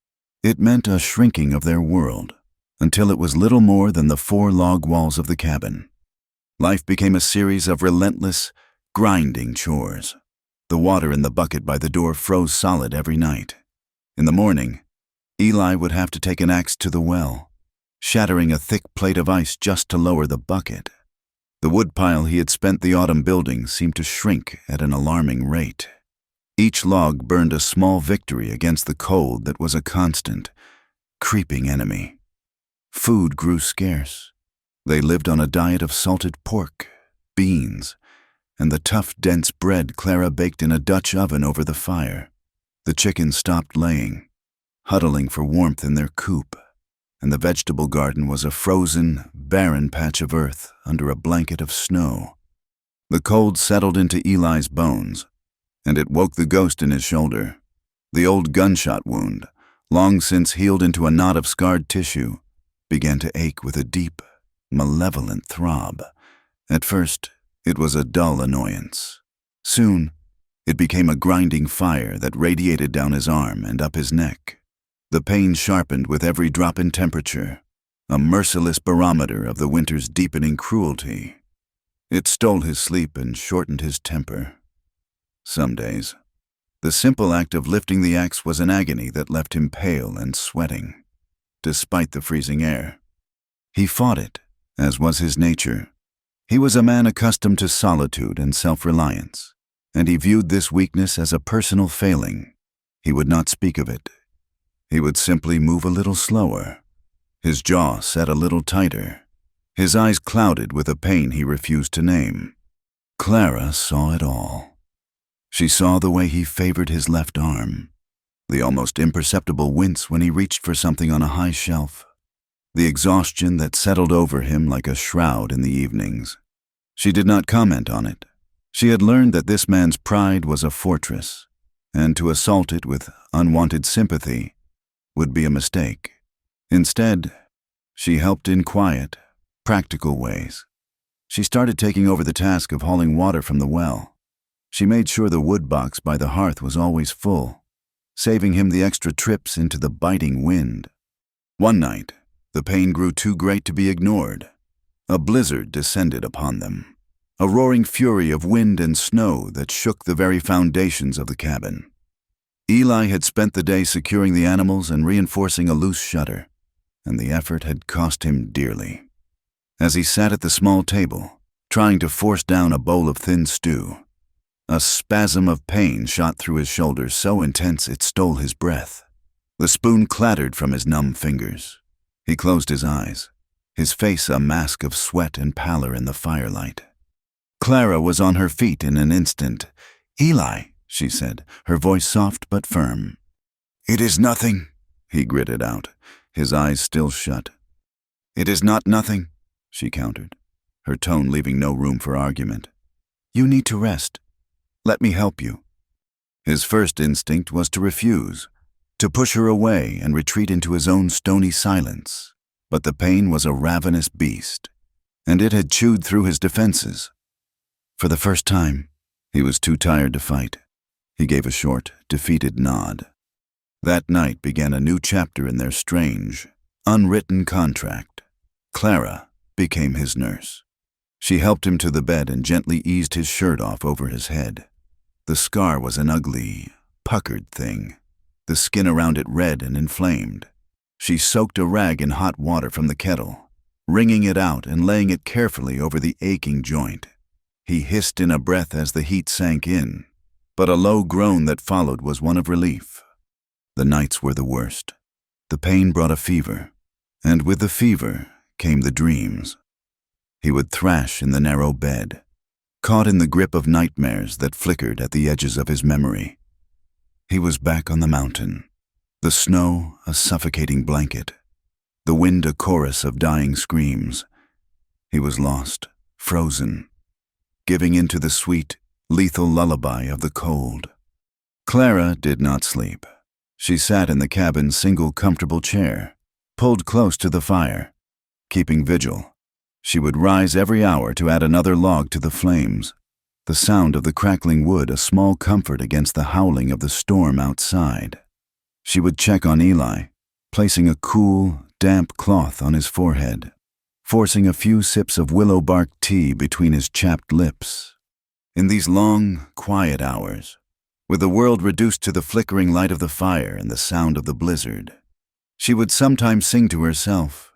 it meant a shrinking of their world, until it was little more than the 4 log walls of the cabin. Life became a series of relentless, grinding chores. The water in the bucket by the door froze solid every night. In the morning, Eli would have to take an axe to the well, shattering a thick plate of ice just to lower the bucket. The woodpile he had spent the autumn building seemed to shrink at an alarming rate. Each log burned a small victory against the cold that was a constant, creeping enemy. Food grew scarce. They lived on a diet of salted pork, beans, and the tough, dense bread Clara baked in a Dutch oven over the fire. The chickens stopped laying, huddling for warmth in their coop, and the vegetable garden was a frozen, barren patch of earth under a blanket of snow. The cold settled into Eli's bones, and it woke the ghost in his shoulder. The old gunshot wound, long since healed into a knot of scarred tissue, began to ache with a deep, malevolent throb. At first, it was a dull annoyance. Soon, it became a grinding fire that radiated down his arm and up his neck. The pain sharpened with every drop in temperature, a merciless barometer of the winter's deepening cruelty. It stole his sleep and shortened his temper. Some days, the simple act of lifting the axe was an agony that left him pale and sweating, despite the freezing air. He fought it, as was his nature. He was a man accustomed to solitude and self-reliance, and he viewed this weakness as a personal failing. He would not speak of it. He would simply move a little slower, his jaw set a little tighter, his eyes clouded with a pain he refused to name. Clara saw it all. She saw the way he favored his left arm, the almost imperceptible wince when he reached for something on a high shelf, the exhaustion that settled over him like a shroud in the evenings. She did not comment on it. She had learned that this man's pride was a fortress, and to assault it with unwanted sympathy would be a mistake. Instead, she helped in quiet, practical ways. She started taking over the task of hauling water from the well. She made sure the wood box by the hearth was always full, saving him the extra trips into the biting wind. One night, the pain grew too great to be ignored. A blizzard descended upon them, a roaring fury of wind and snow that shook the very foundations of the cabin. Eli had spent the day securing the animals and reinforcing a loose shutter, and the effort had cost him dearly. As he sat at the small table, trying to force down a bowl of thin stew, a spasm of pain shot through his shoulders so intense it stole his breath. The spoon clattered from his numb fingers. He closed his eyes, his face a mask of sweat and pallor in the firelight. Clara was on her feet in an instant. "Eli," she said, her voice soft but firm. "It is nothing," he gritted out, his eyes still shut. "It is not nothing," she countered, her tone leaving no room for argument. "You need to rest. Let me help you." His first instinct was to refuse, to push her away and retreat into his own stony silence. But the pain was a ravenous beast, and it had chewed through his defenses. For the first time, he was too tired to fight. He gave a short, defeated nod. That night began a new chapter in their strange, unwritten contract. Clara became his nurse. She helped him to the bed and gently eased his shirt off over his head. The scar was an ugly, puckered thing, the skin around it red and inflamed. She soaked a rag in hot water from the kettle, wringing it out and laying it carefully over the aching joint. He hissed in a breath as the heat sank in, but a low groan that followed was one of relief. The nights were the worst. The pain brought a fever, and with the fever came the dreams. He would thrash in the narrow bed, caught in the grip of nightmares that flickered at the edges of his memory. He was back on the mountain, the snow a suffocating blanket, the wind a chorus of dying screams. He was lost, frozen, giving in to the sweet, lethal lullaby of the cold. Clara did not sleep. She sat in the cabin's single comfortable chair, pulled close to the fire, keeping vigil. She would rise every hour to add another log to the flames, the sound of the crackling wood a small comfort against the howling of the storm outside. She would check on Eli, placing a cool, damp cloth on his forehead, forcing a few sips of willow bark tea between his chapped lips. In these long, quiet hours, with the world reduced to the flickering light of the fire and the sound of the blizzard, she would sometimes sing to herself.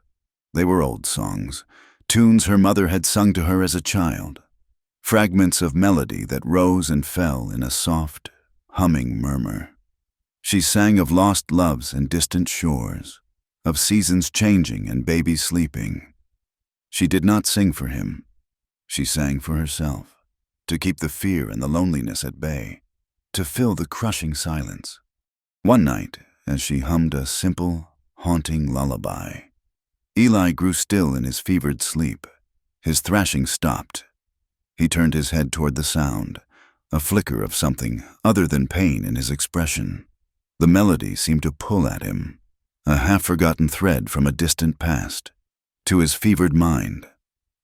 They were old songs, tunes her mother had sung to her as a child, fragments of melody that rose and fell in a soft, humming murmur. She sang of lost loves and distant shores, of seasons changing and babies sleeping. She did not sing for him. She sang for herself, to keep the fear and the loneliness at bay, to fill the crushing silence. One night, as she hummed a simple, haunting lullaby, Eli grew still in his fevered sleep. His thrashing stopped. He turned his head toward the sound, a flicker of something other than pain in his expression. The melody seemed to pull at him, a half-forgotten thread from a distant past, to his fevered mind.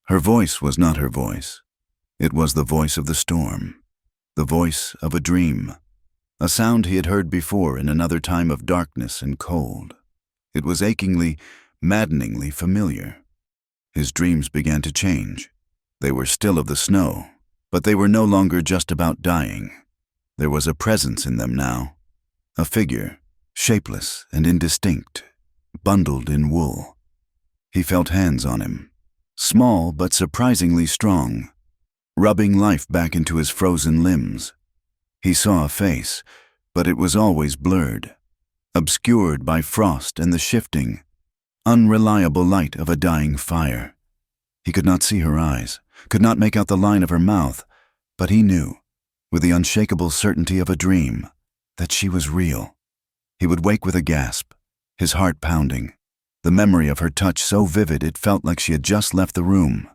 Her voice was not her voice. It was the voice of the storm, the voice of a dream, a sound he had heard before in another time of darkness and cold. It was achingly, maddeningly familiar. His dreams began to change. They were still of the snow, but they were no longer just about dying. There was a presence in them now, a figure, shapeless and indistinct, bundled in wool. He felt hands on him, small but surprisingly strong, rubbing life back into his frozen limbs. He saw a face, but it was always blurred, obscured by frost and the shifting, unreliable light of a dying fire. He could not see her eyes, could not make out the line of her mouth, but he knew, with the unshakable certainty of a dream, that she was real. He would wake with a gasp, his heart pounding, the memory of her touch so vivid it felt like she had just left the room.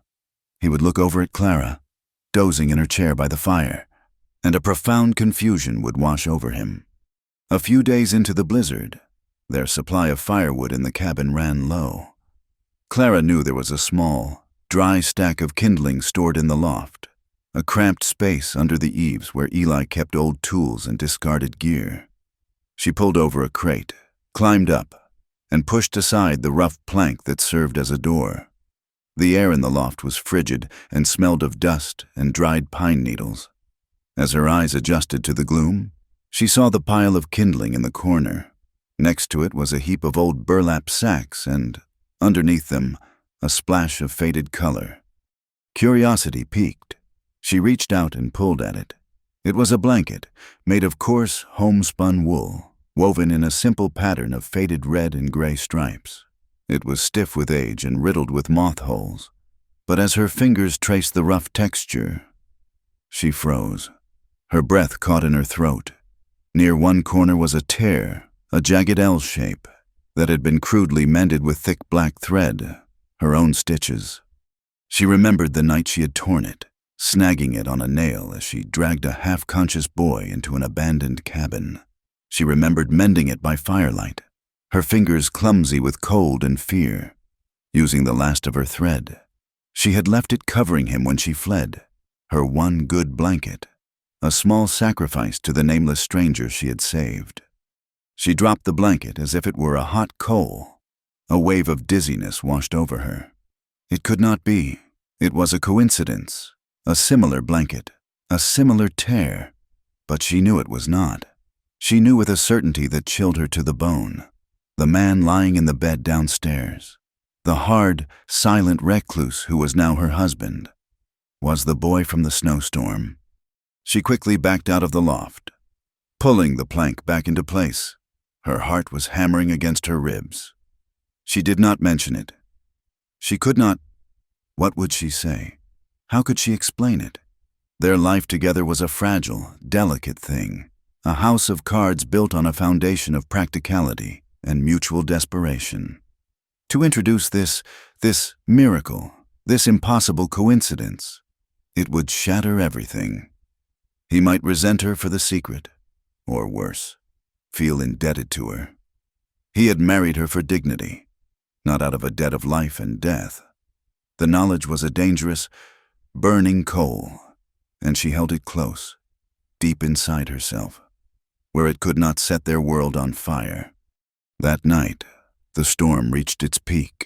He would look over at Clara, dozing in her chair by the fire, and a profound confusion would wash over him. A few days into the blizzard, their supply of firewood in the cabin ran low. Clara knew there was a small, dry stack of kindling stored in the loft, a cramped space under the eaves where Eli kept old tools and discarded gear. She pulled over a crate, climbed up, and pushed aside the rough plank that served as a door. The air in the loft was frigid and smelled of dust and dried pine needles. As her eyes adjusted to the gloom, she saw the pile of kindling in the corner. Next to it was a heap of old burlap sacks and, underneath them, a splash of faded color. Curiosity piqued. She reached out and pulled at it. It was a blanket, made of coarse, homespun wool, woven in a simple pattern of faded red and gray stripes. It was stiff with age and riddled with moth holes, but as her fingers traced the rough texture, she froze. Her breath caught in her throat. Near one corner was a tear, a jagged L shape, that had been crudely mended with thick black thread, her own stitches. She remembered the night she had torn it, snagging it on a nail as she dragged a half-conscious boy into an abandoned cabin. She remembered mending it by firelight, her fingers clumsy with cold and fear, using the last of her thread. She had left it covering him when she fled, her one good blanket, a small sacrifice to the nameless stranger she had saved. She dropped the blanket as if it were a hot coal. A wave of dizziness washed over her. It could not be. It was a coincidence, a similar blanket, a similar tear, but she knew it was not. She knew with a certainty that chilled her to the bone. The man lying in the bed downstairs, the hard, silent recluse who was now her husband, was the boy from the snowstorm. She quickly backed out of the loft, pulling the plank back into place. Her heart was hammering against her ribs. She did not mention it. She could not. What would she say? How could she explain it? Their life together was a fragile, delicate thing, a house of cards built on a foundation of practicality and mutual desperation. To introduce this miracle, this impossible coincidence, It would shatter everything. He might resent her for the secret, or worse, feel indebted to her. He had married her for dignity, not out of a debt of life and death. The knowledge was a dangerous, burning coal, and she held it close, deep inside herself, where it could not set their world on fire. That night, the storm reached its peak.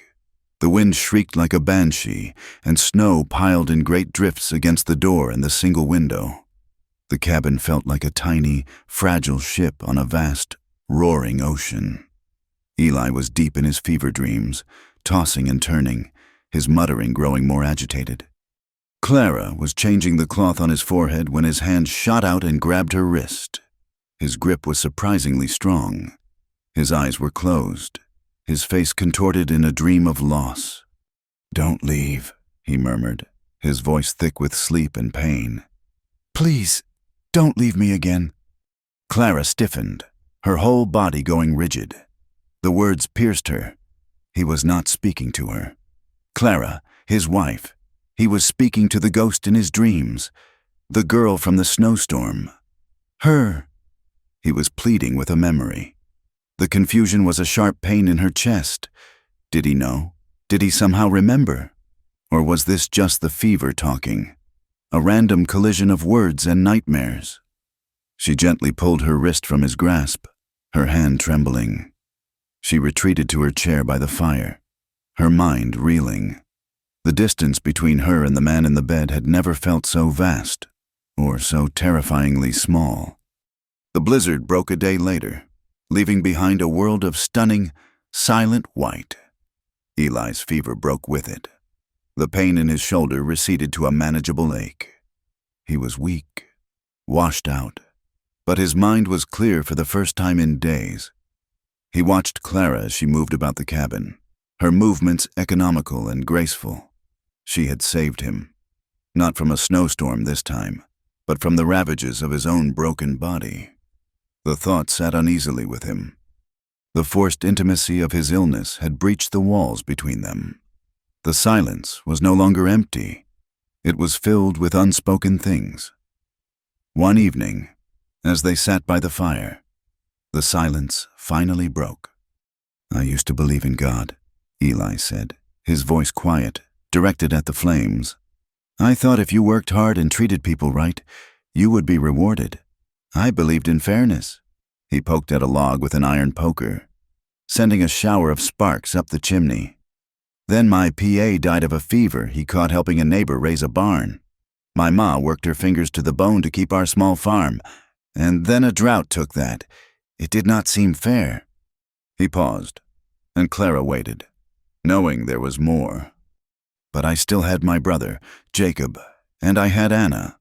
The wind shrieked like a banshee, and snow piled in great drifts against the door and the single window. The cabin felt like a tiny, fragile ship on a vast, roaring ocean. Eli was deep in his fever dreams, tossing and turning, his muttering growing more agitated. Clara was changing the cloth on his forehead when his hand shot out and grabbed her wrist. His grip was surprisingly strong. His eyes were closed, his face contorted in a dream of loss. "Don't leave," he murmured, his voice thick with sleep and pain. "Please, don't leave me again." Clara stiffened, her whole body going rigid. The words pierced her. He was not speaking to her. Clara, his wife. He was speaking to the ghost in his dreams, the girl from the snowstorm. Her. He was pleading with a memory. The confusion was a sharp pain in her chest. Did he know? Did he somehow remember? Or was this just the fever talking? A random collision of words and nightmares. She gently pulled her wrist from his grasp, her hand trembling. She retreated to her chair by the fire, her mind reeling. The distance between her and the man in the bed had never felt so vast, or so terrifyingly small. The blizzard broke a day later, leaving behind a world of stunning, silent white. Eli's fever broke with it. The pain in his shoulder receded to a manageable ache. He was weak, washed out, but his mind was clear for the first time in days. He watched Clara as she moved about the cabin, her movements economical and graceful. She had saved him, not from a snowstorm this time, but from the ravages of his own broken body. The thought sat uneasily with him. The forced intimacy of his illness had breached the walls between them. The silence was no longer empty. It was filled with unspoken things. One evening, as they sat by the fire, the silence finally broke. "I used to believe in God," Eli said, his voice quiet, directed at the flames. "I thought if you worked hard and treated people right, you would be rewarded. I believed in fairness." He poked at a log with an iron poker, sending a shower of sparks up the chimney. "Then my PA died of a fever he caught helping a neighbor raise a barn. My ma worked her fingers to the bone to keep our small farm, and then a drought took that. It did not seem fair." He paused, and Clara waited, knowing there was more. "But I still had my brother, Jacob, and I had Anna.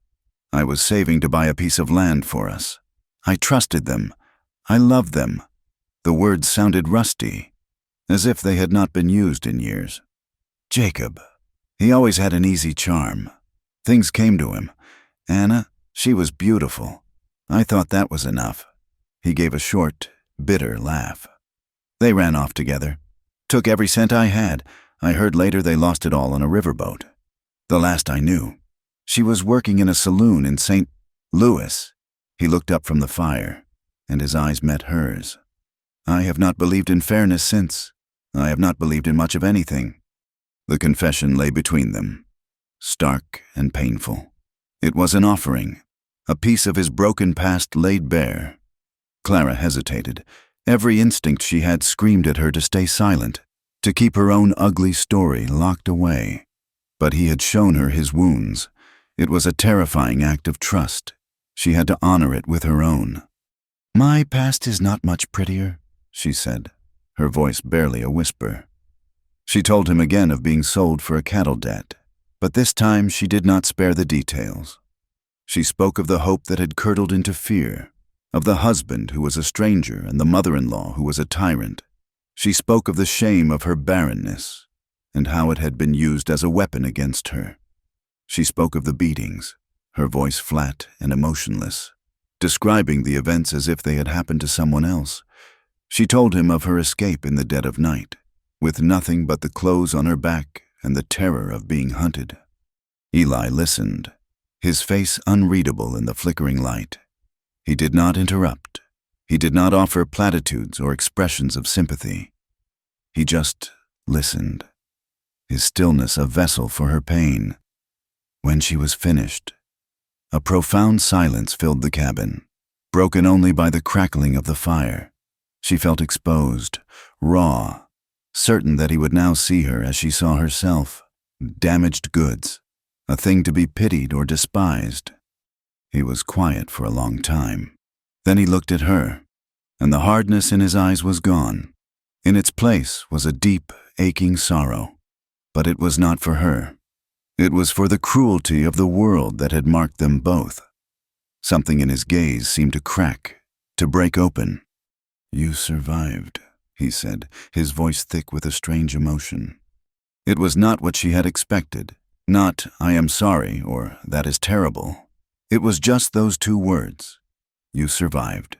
I was saving to buy a piece of land for us. I trusted them. I loved them." The words sounded rusty, as if they had not been used in years. "Jacob. He always had an easy charm. Things came to him. Anna, she was beautiful. I thought that was enough." He gave a short, bitter laugh. "They ran off together. Took every cent I had. I heard later they lost it all on a riverboat. The last I knew, she was working in a saloon in St. Louis." He looked up from the fire, and his eyes met hers. "I have not believed in fairness since. I have not believed in much of anything." The confession lay between them, stark and painful. It was an offering, a piece of his broken past laid bare. Clara hesitated. Every instinct she had screamed at her to stay silent, to keep her own ugly story locked away. But he had shown her his wounds. It was a terrifying act of trust. She had to honor it with her own. "My past is not much prettier," she said, her voice barely a whisper. She told him again of being sold for a cattle debt, but this time she did not spare the details. She spoke of the hope that had curdled into fear, of the husband who was a stranger and the mother-in-law who was a tyrant. She spoke of the shame of her barrenness and how it had been used as a weapon against her. She spoke of the beatings, her voice flat and emotionless, describing the events as if they had happened to someone else. She told him of her escape in the dead of night, with nothing but the clothes on her back and the terror of being hunted. Eli listened, his face unreadable in the flickering light. He did not interrupt. He did not offer platitudes or expressions of sympathy. He just listened, his stillness a vessel for her pain. When she was finished, a profound silence filled the cabin, broken only by the crackling of the fire. She felt exposed, raw, certain that he would now see her as she saw herself, damaged goods, a thing to be pitied or despised. He was quiet for a long time. Then he looked at her, and the hardness in his eyes was gone. In its place was a deep, aching sorrow. But it was not for her. It was for the cruelty of the world that had marked them both. Something in his gaze seemed to crack, to break open. "You survived," he said, his voice thick with a strange emotion. It was not what she had expected, not "I am sorry" or "that is terrible." It was just those two words. You survived.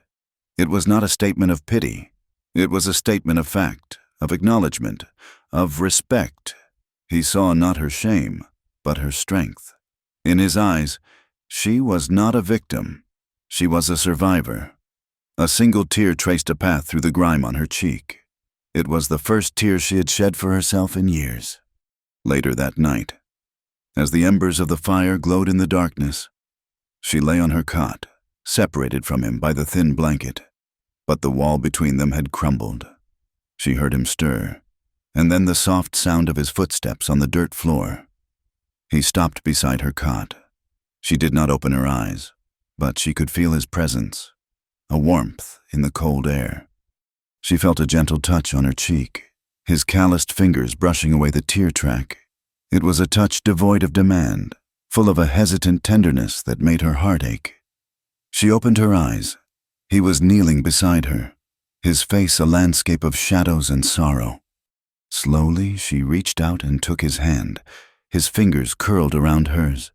It was not a statement of pity. It was a statement of fact, of acknowledgement, of respect. He saw not her shame, but her strength. In his eyes, she was not a victim. She was a survivor. A single tear traced a path through the grime on her cheek. It was the first tear she had shed for herself in years. Later that night, as the embers of the fire glowed in the darkness, she lay on her cot, separated from him by the thin blanket. But the wall between them had crumbled. She heard him stir, and then the soft sound of his footsteps on the dirt floor. He stopped beside her cot. She did not open her eyes, but she could feel his presence, a warmth in the cold air. She felt a gentle touch on her cheek, his calloused fingers brushing away the tear track. It was a touch devoid of demand, full of a hesitant tenderness that made her heart ache. She opened her eyes. He was kneeling beside her, his face a landscape of shadows and sorrow. Slowly, she reached out and took his hand, his fingers curled around hers.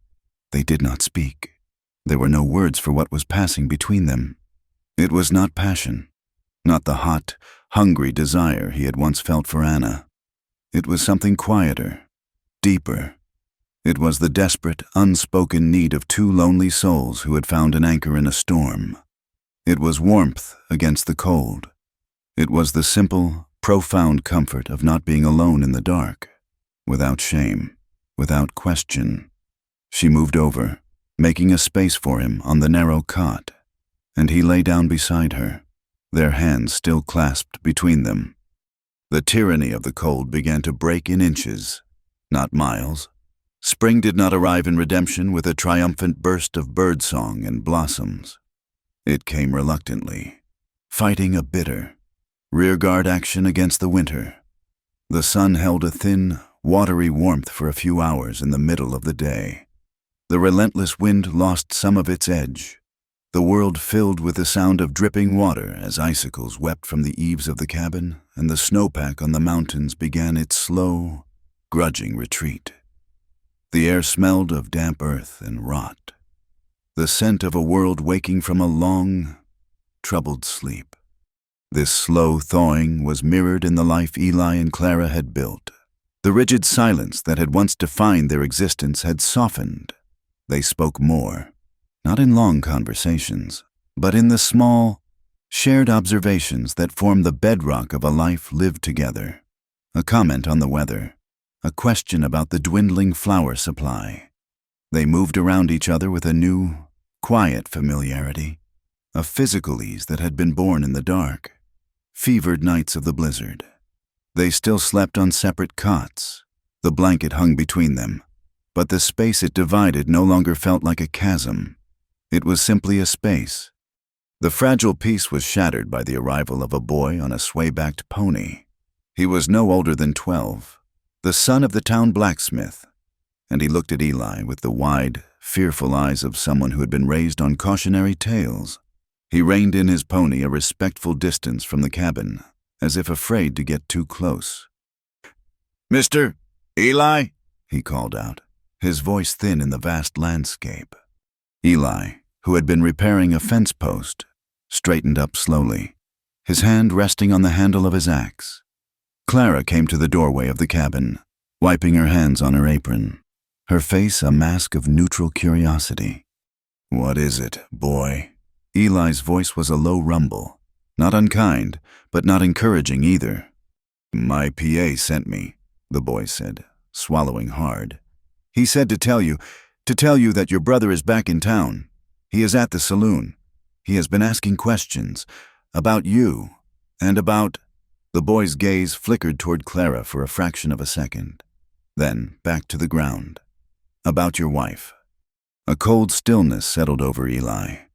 They did not speak. There were no words for what was passing between them. It was not passion, not the hot, hungry desire he had once felt for Anna. It was something quieter, deeper. It was the desperate, unspoken need of two lonely souls who had found an anchor in a storm. It was warmth against the cold. It was the simple, profound comfort of not being alone in the dark, without shame, without question. She moved over, making a space for him on the narrow cot, and he lay down beside her, their hands still clasped between them. The tyranny of the cold began to break in inches, not miles. Spring did not arrive in redemption with a triumphant burst of birdsong and blossoms. It came reluctantly, fighting a bitter, rearguard action against the winter. The sun held a thin, watery warmth for a few hours in the middle of the day. The relentless wind lost some of its edge. The world filled with the sound of dripping water as icicles wept from the eaves of the cabin, and the snowpack on the mountains began its slow, grudging retreat. The air smelled of damp earth and rot, the scent of a world waking from a long, troubled sleep. This slow thawing was mirrored in the life Eli and Clara had built. The rigid silence that had once defined their existence had softened. They spoke more, not in long conversations, but in the small, shared observations that formed the bedrock of a life lived together. A comment on the weather, a question about the dwindling flour supply. They moved around each other with a new, quiet familiarity, a physical ease that had been born in the dark, fevered nights of the blizzard. They still slept on separate cots. The blanket hung between them, but the space it divided no longer felt like a chasm. It was simply a space. The fragile peace was shattered by the arrival of a boy on a sway-backed pony. He was no older than 12, the son of the town blacksmith, and he looked at Eli with the wide, fearful eyes of someone who had been raised on cautionary tales. He reined in his pony a respectful distance from the cabin, as if afraid to get too close. "Mr. Eli?" he called out, his voice thin in the vast landscape. Eli, who had been repairing a fence post, straightened up slowly, his hand resting on the handle of his axe. Clara came to the doorway of the cabin, wiping her hands on her apron. her face a mask of neutral curiosity. "What is it, boy?" Eli's voice was a low rumble, not unkind, but not encouraging either. "My PA sent me," the boy said, swallowing hard. "He said to tell you that your brother is back in town. He is at the saloon. He has been asking questions about you and about—" The boy's gaze flickered toward Clara for a fraction of a second, then back to the ground. "About your wife." A cold stillness settled over Eli.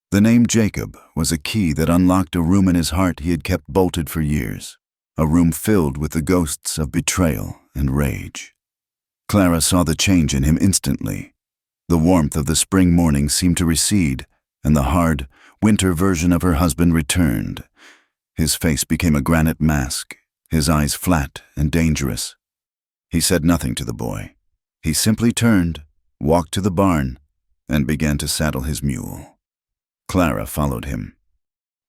The name Jacob was a key that unlocked a room in his heart he had kept bolted for years, a room filled with the ghosts of betrayal and rage. Clara saw the change in him instantly. The warmth of the spring morning seemed to recede, and the hard, winter version of her husband returned. His face became a granite mask, his eyes flat and dangerous. He said nothing to the boy. He simply turned, walked to the barn, and began to saddle his mule. Clara followed him.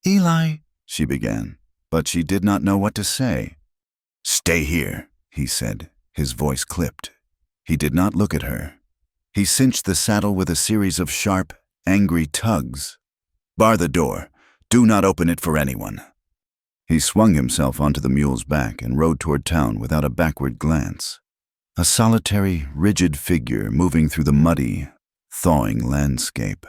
"Eli," she began, but she did not know what to say. "Stay here," he said, his voice clipped. He did not look at her. He cinched the saddle with a series of sharp, angry tugs. "Bar the door. Do not open it for anyone." He swung himself onto the mule's back and rode toward town without a backward glance. A solitary, rigid figure moving through the muddy, thawing landscape.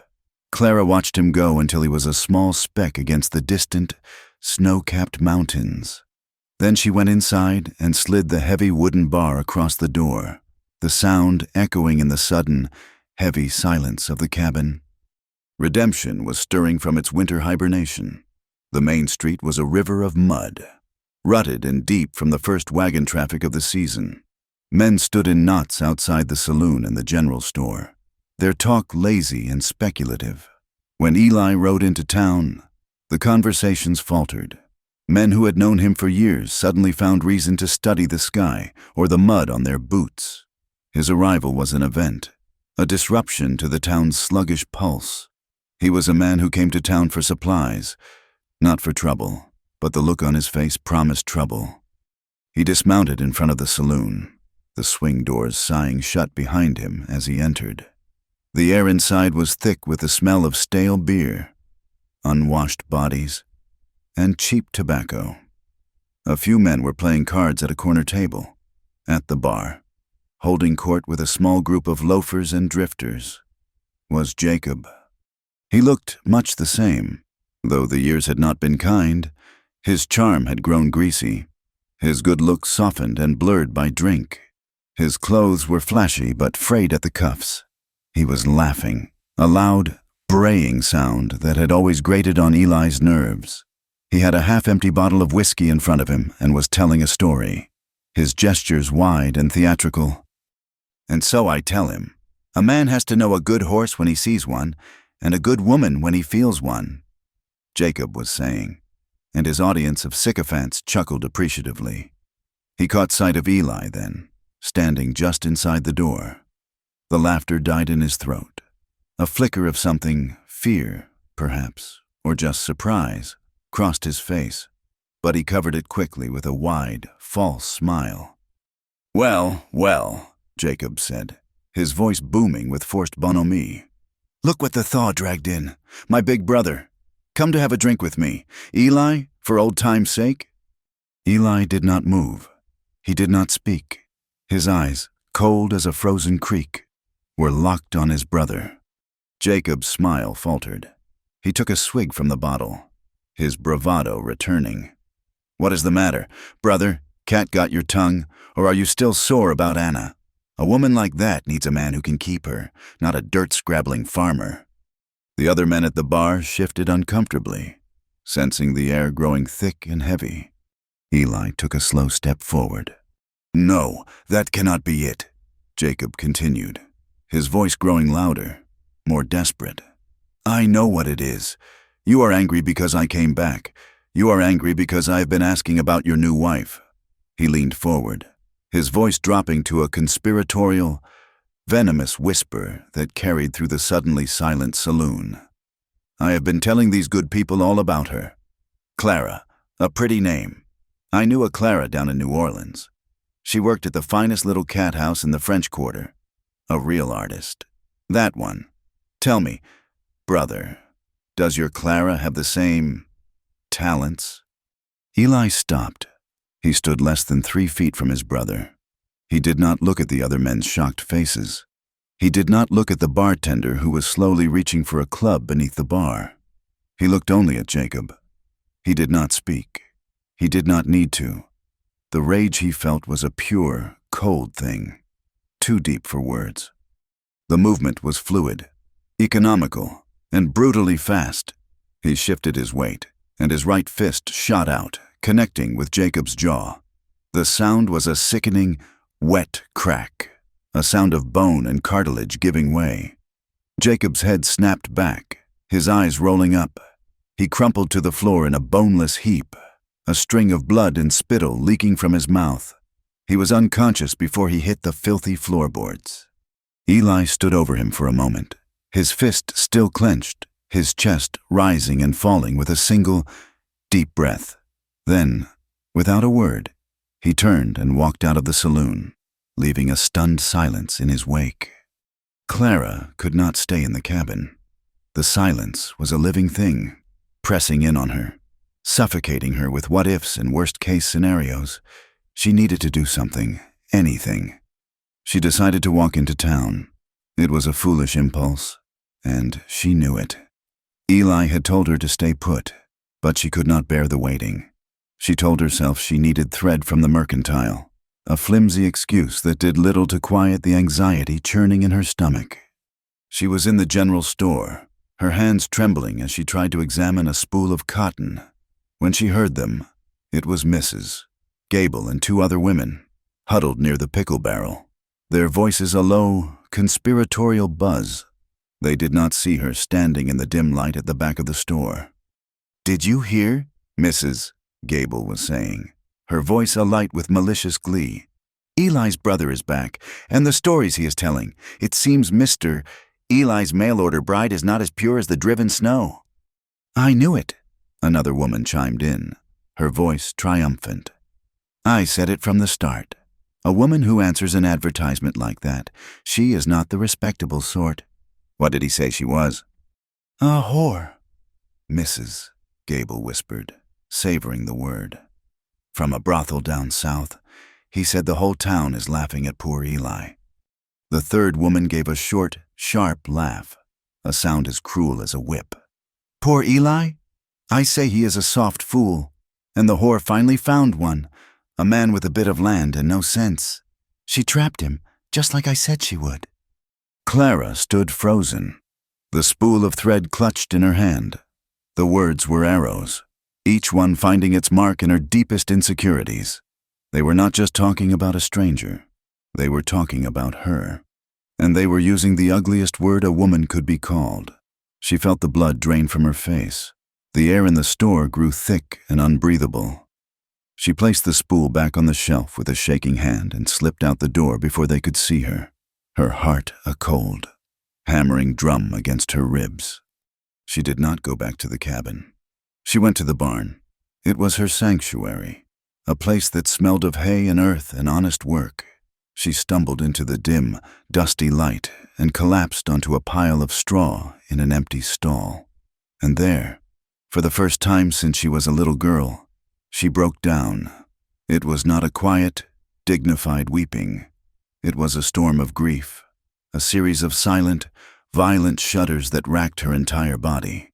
Clara watched him go until he was a small speck against the distant, snow-capped mountains. Then she went inside and slid the heavy wooden bar across the door, the sound echoing in the sudden, heavy silence of the cabin. Redemption was stirring from its winter hibernation. The main street was a river of mud, rutted and deep from the first wagon traffic of the season. Men stood in knots outside the saloon and the general store, their talk lazy and speculative. When Eli rode into town, the conversations faltered. Men who had known him for years suddenly found reason to study the sky or the mud on their boots. His arrival was an event, a disruption to the town's sluggish pulse. He was a man who came to town for supplies, not for trouble, but the look on his face promised trouble. He dismounted in front of the saloon, the swing doors sighing shut behind him as he entered. The air inside was thick with the smell of stale beer, unwashed bodies, and cheap tobacco. A few men were playing cards at a corner table, at the bar. Holding court with a small group of loafers and drifters was Jacob. He looked much the same. Though the years had not been kind, his charm had grown greasy, his good looks softened and blurred by drink. His clothes were flashy but frayed at the cuffs. He was laughing, a loud, braying sound that had always grated on Eli's nerves. He had a half-empty bottle of whiskey in front of him and was telling a story, his gestures wide and theatrical. "And so I tell him, a man has to know a good horse when he sees one, and a good woman when he feels one," Jacob was saying, and his audience of sycophants chuckled appreciatively. He caught sight of Eli then, standing just inside the door. The laughter died in his throat. A flicker of something, fear, perhaps, or just surprise, crossed his face, but he covered it quickly with a wide, false smile. "Well, well," Jacob said, his voice booming with forced bonhomie. "Look what the thaw dragged in. My big brother. Come to have a drink with me. Eli, for old time's sake?" Eli did not move. He did not speak. His eyes, cold as a frozen creek, were locked on his brother. Jacob's smile faltered. He took a swig from the bottle, his bravado returning. "What is the matter? Brother, cat got your tongue, or are you still sore about Anna? A woman like that needs a man who can keep her, not a dirt-scrabbling farmer." The other men at the bar shifted uncomfortably, sensing the air growing thick and heavy. Eli took a slow step forward. "No, that cannot be it," Jacob continued, his voice growing louder, more desperate. "I know what it is. You are angry because I came back. You are angry because I have been asking about your new wife." He leaned forward, his voice dropping to a conspiratorial, venomous whisper that carried through the suddenly silent saloon. "I have been telling these good people all about her. Clara, a pretty name. I knew a Clara down in New Orleans. She worked at the finest little cat house in the French Quarter. A real artist. That one. Tell me, brother, does your Clara have the same talents? Eli stopped. He stood less than 3 feet from his brother. He did not look at the other men's shocked faces. He did not look at the bartender who was slowly reaching for a club beneath the bar. He looked only at Jacob. He did not speak. He did not need to. The rage he felt was a pure, cold thing, too deep for words. The movement was fluid, economical, and brutally fast. He shifted his weight, and his right fist shot out, connecting with Jacob's jaw. The sound was a sickening, wet crack, a sound of bone and cartilage giving way. Jacob's head snapped back, his eyes rolling up. He crumpled to the floor in a boneless heap, a string of blood and spittle leaking from his mouth. He was unconscious before he hit the filthy floorboards. Eli stood over him for a moment, his fist still clenched, his chest rising and falling with a single, deep breath. Then, without a word, he turned and walked out of the saloon, leaving a stunned silence in his wake. Clara could not stay in the cabin. The silence was a living thing, pressing in on her, suffocating her with what-ifs and worst-case scenarios. She needed to do something, anything. She decided to walk into town. It was a foolish impulse, and she knew it. Eli had told her to stay put, but she could not bear the waiting. She told herself she needed thread from the mercantile, a flimsy excuse that did little to quiet the anxiety churning in her stomach. She was in the general store, her hands trembling as she tried to examine a spool of cotton. When she heard them, it was Mrs. Gable and 2 other women, huddled near the pickle barrel, their voices a low, conspiratorial buzz. They did not see her standing in the dim light at the back of the store. "Did you hear?" Mrs. Gable was saying, her voice alight with malicious glee. "Eli's brother is back, and the stories he is telling. It seems Mr. Eli's mail-order bride is not as pure as the driven snow." "I knew it," another woman chimed in, her voice triumphant. "I said it from the start. A woman who answers an advertisement like that, she is not the respectable sort." "What did he say she was?" "A whore," Mrs. Gable whispered, savoring the word. "From a brothel down south. He said the whole town is laughing at poor Eli." The third woman gave a short, sharp laugh, a sound as cruel as a whip. "Poor Eli? I say he is a soft fool, and the whore finally found one, a man with a bit of land and no sense. She trapped him, just like I said she would." Clara stood frozen, the spool of thread clutched in her hand. The words were arrows, each one finding its mark in her deepest insecurities. They were not just talking about a stranger. They were talking about her. And they were using the ugliest word a woman could be called. She felt the blood drain from her face. The air in the store grew thick and unbreathable. She placed the spool back on the shelf with a shaking hand and slipped out the door before they could see her, her heart a cold, hammering drum against her ribs. She did not go back to the cabin. She went to the barn. It was her sanctuary, a place that smelled of hay and earth and honest work. She stumbled into the dim, dusty light and collapsed onto a pile of straw in an empty stall. And there, for the first time since she was a little girl, she broke down. It was not a quiet, dignified weeping. It was a storm of grief, a series of silent, violent shudders that racked her entire body.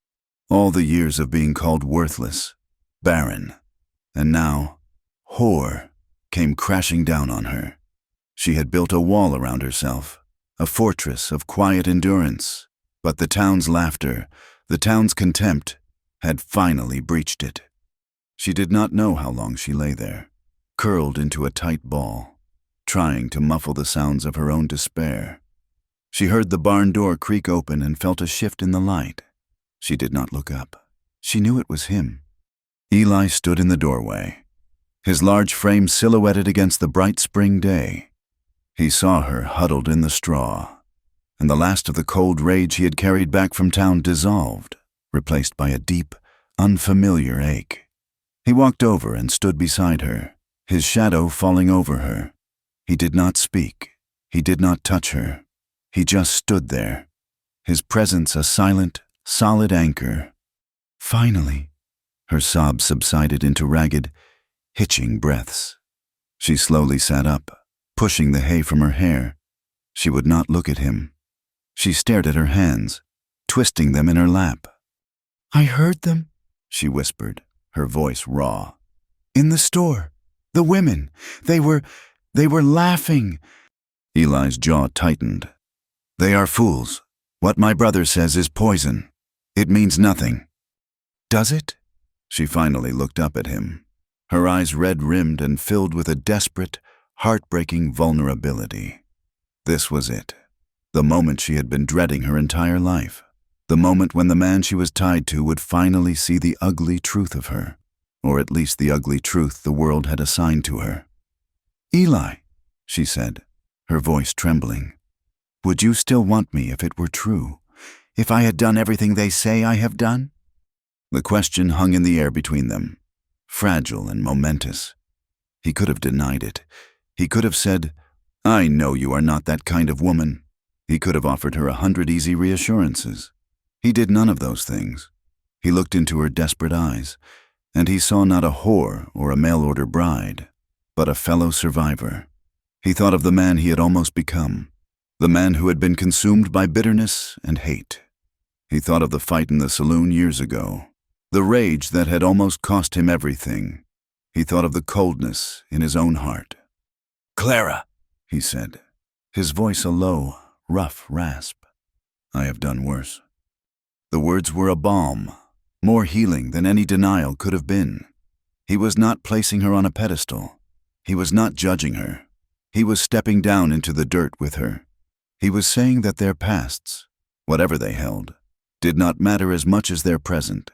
All the years of being called worthless, barren, and now, whore, came crashing down on her. She had built a wall around herself, a fortress of quiet endurance, but the town's laughter, the town's contempt, had finally breached it. She did not know how long she lay there, curled into a tight ball, trying to muffle the sounds of her own despair. She heard the barn door creak open and felt a shift in the light. She did not look up. She knew it was him. Eli stood in the doorway, his large frame silhouetted against the bright spring day. He saw her huddled in the straw, and the last of the cold rage he had carried back from town dissolved, replaced by a deep, unfamiliar ache. He walked over and stood beside her, his shadow falling over her. He did not speak. He did not touch her. He just stood there, his presence a silent, solid anchor. Finally, her sobs subsided into ragged, hitching breaths. She slowly sat up, pushing the hay from her hair. She would not look at him. She stared at her hands, twisting them in her lap. "I heard them," she whispered, her voice raw. "In the store. The women. They were laughing." Eli's jaw tightened. "They are fools. What my brother says is poison. It means nothing." "Does it?" She finally looked up at him, her eyes red-rimmed and filled with a desperate, heartbreaking vulnerability. This was it. The moment she had been dreading her entire life. The moment when the man she was tied to would finally see the ugly truth of her, or at least the ugly truth the world had assigned to her. "Eli," she said, her voice trembling, "would you still want me if it were true? If I had done everything they say I have done?" The question hung in the air between them, fragile and momentous. He could have denied it. He could have said, "I know you are not that kind of woman." He could have offered her 100 easy reassurances. He did none of those things. He looked into her desperate eyes, and he saw not a whore or a mail-order bride, but a fellow survivor. He thought of the man he had almost become, the man who had been consumed by bitterness and hate. He thought of the fight in the saloon years ago, the rage that had almost cost him everything. He thought of the coldness in his own heart. "Clara," he said, his voice a low, rough rasp. "I have done worse." The words were a balm, more healing than any denial could have been. He was not placing her on a pedestal. He was not judging her. He was stepping down into the dirt with her. He was saying that their pasts, whatever they held, did not matter as much as their present.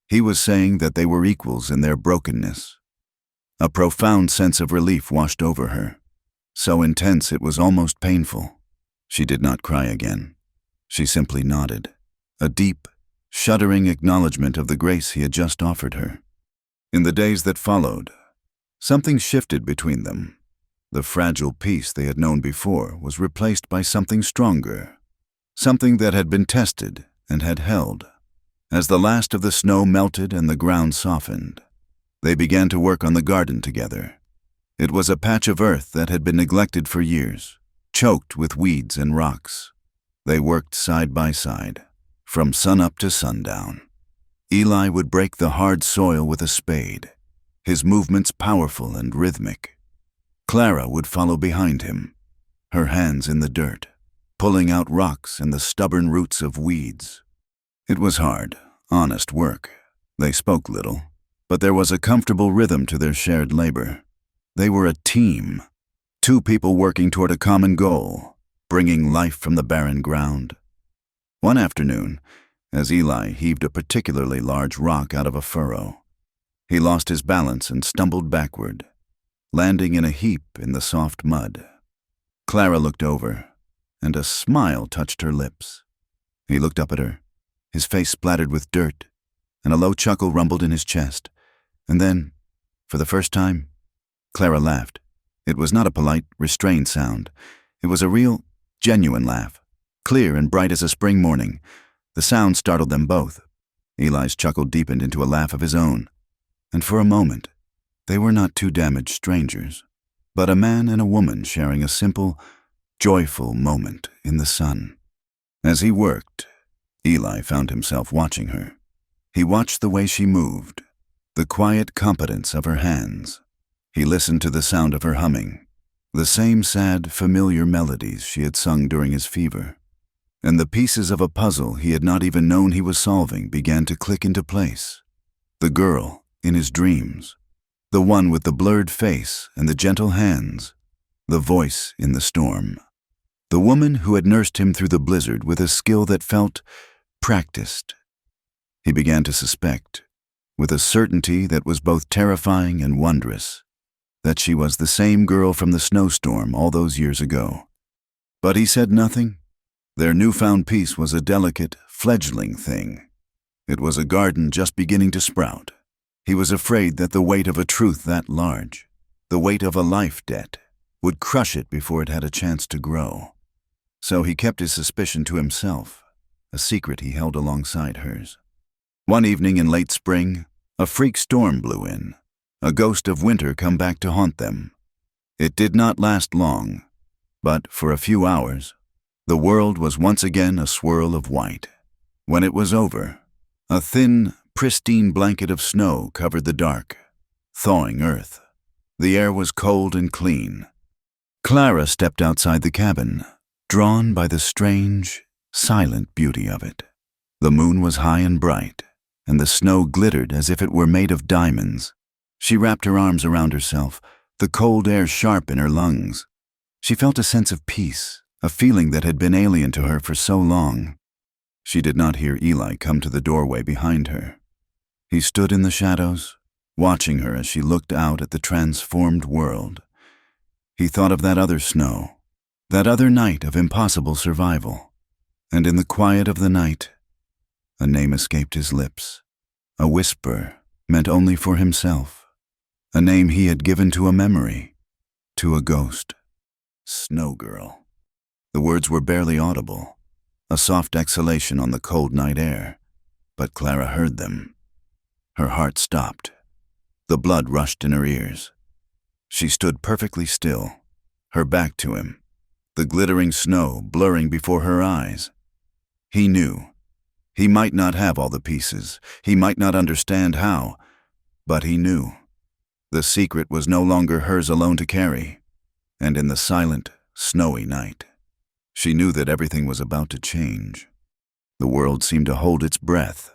He was saying that they were equals in their brokenness. A profound sense of relief washed over her, so intense it was almost painful. She did not cry again. She simply nodded, a deep, shuddering acknowledgement of the grace he had just offered her. In the days that followed, something shifted between them. The fragile peace they had known before was replaced by something stronger, something that had been tested and had held. As the last of the snow melted and the ground softened, they began to work on the garden together. It was a patch of earth that had been neglected for years, choked with weeds and rocks. They worked side by side, from sunup to sundown. Eli would break the hard soil with a spade, his movements powerful and rhythmic. Clara would follow behind him, her hands in the dirt, pulling out rocks and the stubborn roots of weeds. It was hard, honest work. They spoke little, but there was a comfortable rhythm to their shared labor. They were a team, two people working toward a common goal, bringing life from the barren ground. One afternoon, as Eli heaved a particularly large rock out of a furrow, he lost his balance and stumbled backward, landing in a heap in the soft mud. Clara looked over, and a smile touched her lips. He looked up at her, his face splattered with dirt, and a low chuckle rumbled in his chest. And then, for the first time, Clara laughed. It was not a polite, restrained sound. It was a real, genuine laugh, clear and bright as a spring morning. The sound startled them both. Eli's chuckle deepened into a laugh of his own, and for a moment, they were not two damaged strangers, but a man and a woman sharing a simple, joyful moment in the sun. As he worked, Eli found himself watching her. He watched the way she moved, the quiet competence of her hands. He listened to the sound of her humming, the same sad, familiar melodies she had sung during his fever. And the pieces of a puzzle he had not even known he was solving began to click into place. The girl in his dreams, the one with the blurred face and the gentle hands, the voice in the storm, the woman who had nursed him through the blizzard with a skill that felt practiced. He began to suspect, with a certainty that was both terrifying and wondrous, that she was the same girl from the snowstorm all those years ago. But he said nothing. Their newfound peace was a delicate, fledgling thing. It was a garden just beginning to sprout. He was afraid that the weight of a truth that large, the weight of a life debt, would crush it before it had a chance to grow. So he kept his suspicion to himself, a secret he held alongside hers. One evening in late spring, a freak storm blew in, a ghost of winter come back to haunt them. It did not last long, but for a few hours, the world was once again a swirl of white. When it was over, a thin, pristine blanket of snow covered the dark, thawing earth. The air was cold and clean. Clara stepped outside the cabin, drawn by the strange, silent beauty of it. The moon was high and bright, and the snow glittered as if it were made of diamonds. She wrapped her arms around herself, the cold air sharp in her lungs. She felt a sense of peace, a feeling that had been alien to her for so long. She did not hear Eli come to the doorway behind her. He stood in the shadows, watching her as she looked out at the transformed world. He thought of that other snow, that other night of impossible survival. And in the quiet of the night, a name escaped his lips, a whisper meant only for himself, a name he had given to a memory, to a ghost. Snow Girl. The words were barely audible, a soft exhalation on the cold night air, but Clara heard them. Her heart stopped. The blood rushed in her ears. She stood perfectly still, her back to him, the glittering snow blurring before her eyes. He knew. He might not have all the pieces, he might not understand how, but he knew. The secret was no longer hers alone to carry, and in the silent, snowy night, she knew that everything was about to change. The world seemed to hold its breath.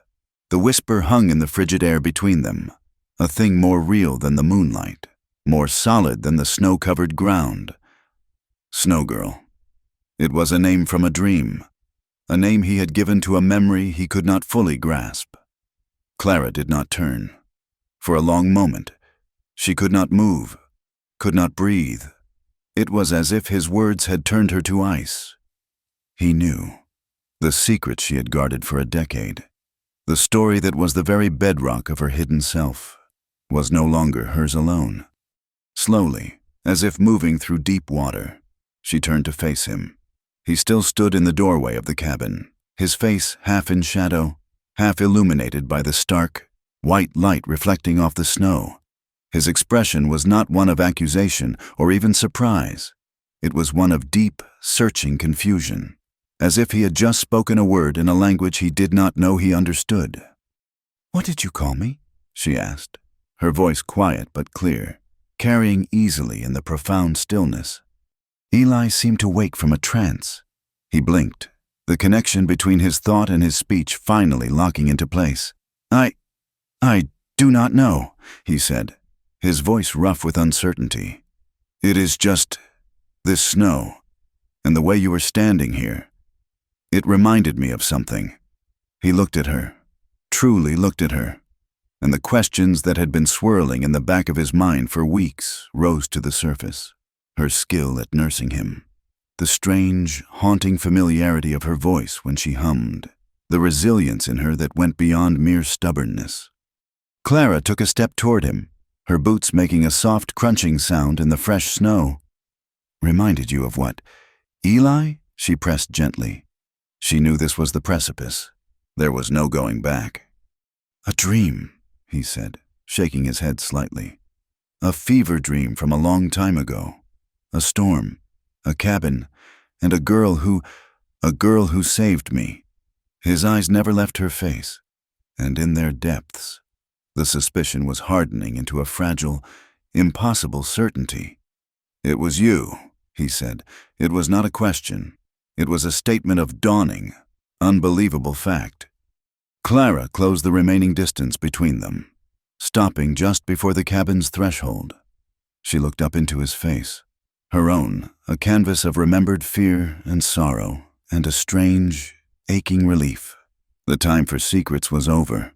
The whisper hung in the frigid air between them, a thing more real than the moonlight, more solid than the snow-covered ground. Snow Girl. It was a name from a dream, a name he had given to a memory he could not fully grasp. Clara did not turn. For a long moment, she could not move, could not breathe. It was as if his words had turned her to ice. He knew. The secret she had guarded for a decade, the story that was the very bedrock of her hidden self, was no longer hers alone. Slowly, as if moving through deep water, she turned to face him. He still stood in the doorway of the cabin, his face half in shadow, half illuminated by the stark, white light reflecting off the snow. His expression was not one of accusation or even surprise. It was one of deep, searching confusion, as if he had just spoken a word in a language he did not know he understood. "What did you call me?" she asked, her voice quiet but clear, carrying easily in the profound stillness. Eli seemed to wake from a trance. He blinked, the connection between his thought and his speech finally locking into place. I do not know," he said, his voice rough with uncertainty. "It is just this snow, and the way you were standing here. It reminded me of something." He looked at her, truly looked at her, and the questions that had been swirling in the back of his mind for weeks rose to the surface. Her skill at nursing him, the strange, haunting familiarity of her voice when she hummed, the resilience in her that went beyond mere stubbornness. Clara took a step toward him, her boots making a soft crunching sound in the fresh snow. "Reminded you of what? Eli?" she pressed gently. She knew this was the precipice. There was no going back. "A dream," he said, shaking his head slightly. "A fever dream from a long time ago. A storm, a cabin, and a girl who saved me." His eyes never left her face, and in their depths, the suspicion was hardening into a fragile, impossible certainty. "It was you," he said. It was not a question. It was a statement of dawning, unbelievable fact. Clara closed the remaining distance between them, stopping just before the cabin's threshold. She looked up into his face, her own a canvas of remembered fear and sorrow and a strange, aching relief. The time for secrets was over.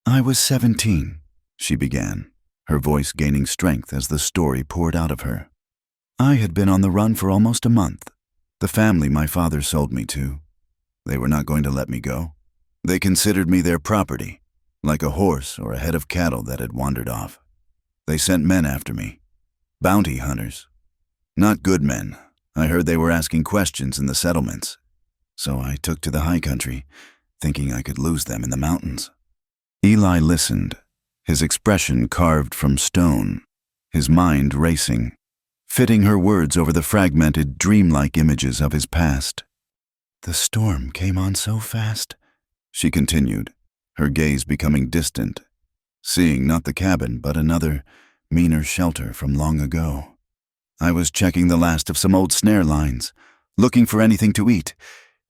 "I was 17, she began, her voice gaining strength as the story poured out of her. "I had been on the run for almost a month. The family my father sold me to. They were not going to let me go. They considered me their property, like a horse or a head of cattle that had wandered off. They sent men after me, bounty hunters. Not good men, I heard they were asking questions in the settlements, so I took to the high country, thinking I could lose them in the mountains." Eli listened, his expression carved from stone, his mind racing, fitting her words over the fragmented, dreamlike images of his past. "The storm came on so fast," she continued, her gaze becoming distant, seeing not the cabin but another, meaner shelter from long ago. "I was checking the last of some old snare lines, looking for anything to eat,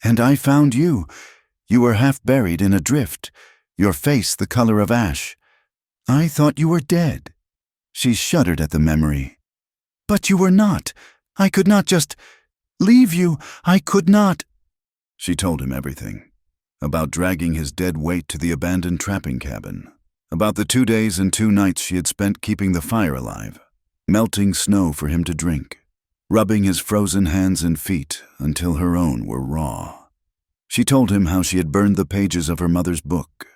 and I found you. You were half buried in a drift, your face the color of ash. I thought you were dead." She shuddered at the memory. "But you were not. I could not just leave you. I could not." She told him everything. About dragging his dead weight to the abandoned trapping cabin. About the 2 days and 2 nights she had spent keeping the fire alive, melting snow for him to drink, rubbing his frozen hands and feet until her own were raw. She told him how she had burned the pages of her mother's book,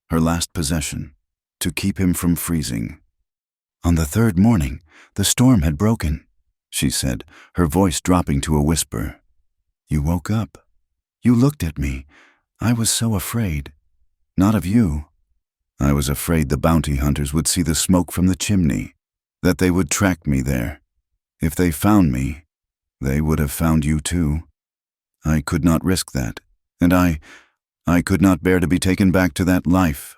her last possession, to keep him from freezing. "On the 3rd morning, the storm had broken," she said, her voice dropping to a whisper. "You woke up. You looked at me. I was so afraid. Not of you. I was afraid the bounty hunters would see the smoke from the chimney, that they would track me there. If they found me, they would have found you too. I could not risk that, and I could not bear to be taken back to that life.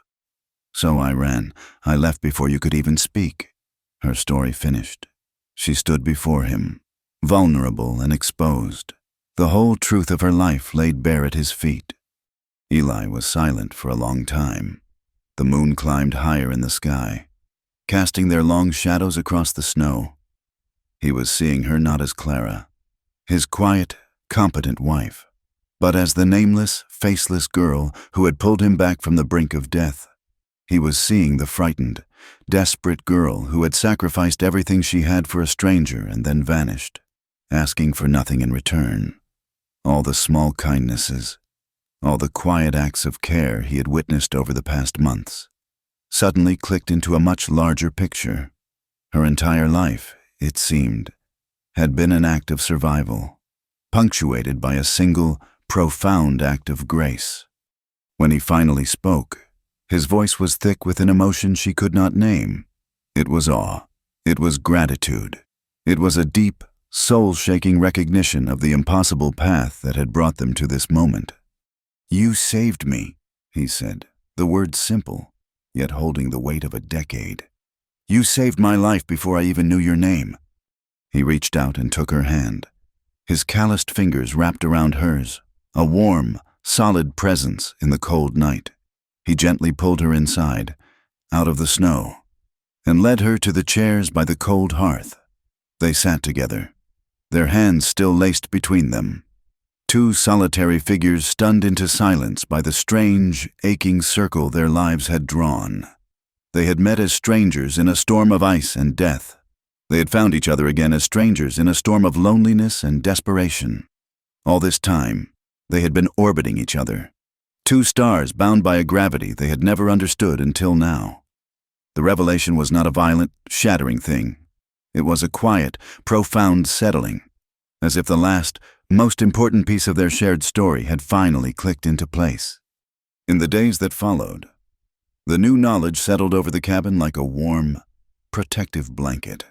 So I ran. I left before you could even speak." Her story finished. She stood before him, vulnerable and exposed, the whole truth of her life laid bare at his feet. Eli was silent for a long time. The moon climbed higher in the sky, casting their long shadows across the snow. He was seeing her not as Clara, his quiet, competent wife, but as the nameless, faceless girl who had pulled him back from the brink of death. He was seeing the frightened, desperate girl who had sacrificed everything she had for a stranger and then vanished, asking for nothing in return. All the small kindnesses, all the quiet acts of care he had witnessed over the past months, suddenly clicked into a much larger picture. Her entire life, it seemed, had been an act of survival, punctuated by a single, profound act of grace. When he finally spoke, his voice was thick with an emotion she could not name. It was awe. It was gratitude. It was a deep, soul-shaking recognition of the impossible path that had brought them to this moment. "You saved me," he said, the words simple, yet holding the weight of a decade. "You saved my life before I even knew your name." He reached out and took her hand. His calloused fingers wrapped around hers, a warm, solid presence in the cold night. He gently pulled her inside, out of the snow, and led her to the chairs by the cold hearth. They sat together, their hands still laced between them. Two solitary figures stunned into silence by the strange, aching circle their lives had drawn. They had met as strangers in a storm of ice and death. They had found each other again as strangers in a storm of loneliness and desperation. All this time, they had been orbiting each other. Two stars bound by a gravity they had never understood until now. The revelation was not a violent, shattering thing. It was a quiet, profound settling, as if the last, most important piece of their shared story had finally clicked into place. In the days that followed, the new knowledge settled over the cabin like a warm, protective blanket.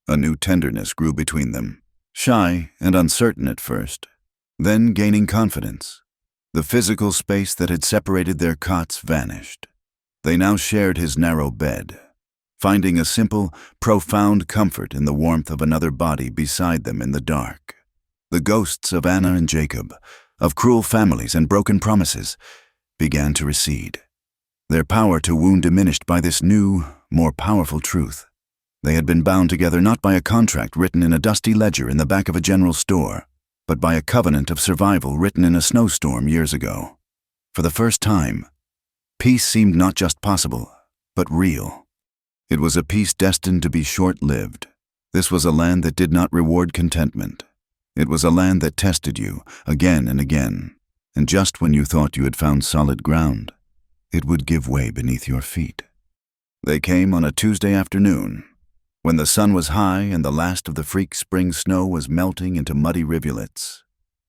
A new tenderness grew between them, shy and uncertain at first, then gaining confidence. The physical space that had separated their cots vanished. They now shared his narrow bed, finding a simple, profound comfort in the warmth of another body beside them in the dark. The ghosts of Anna and Jacob, of cruel families and broken promises, began to recede, their power to wound diminished by this new, more powerful truth. They had been bound together not by a contract written in a dusty ledger in the back of a general store, but by a covenant of survival written in a snowstorm years ago. For the first time, peace seemed not just possible, but real. It was a peace destined to be short-lived. This was a land that did not reward contentment. It was a land that tested you again and again, and just when you thought you had found solid ground, it would give way beneath your feet. They came on a Tuesday afternoon, when the sun was high and the last of the freak spring snow was melting into muddy rivulets.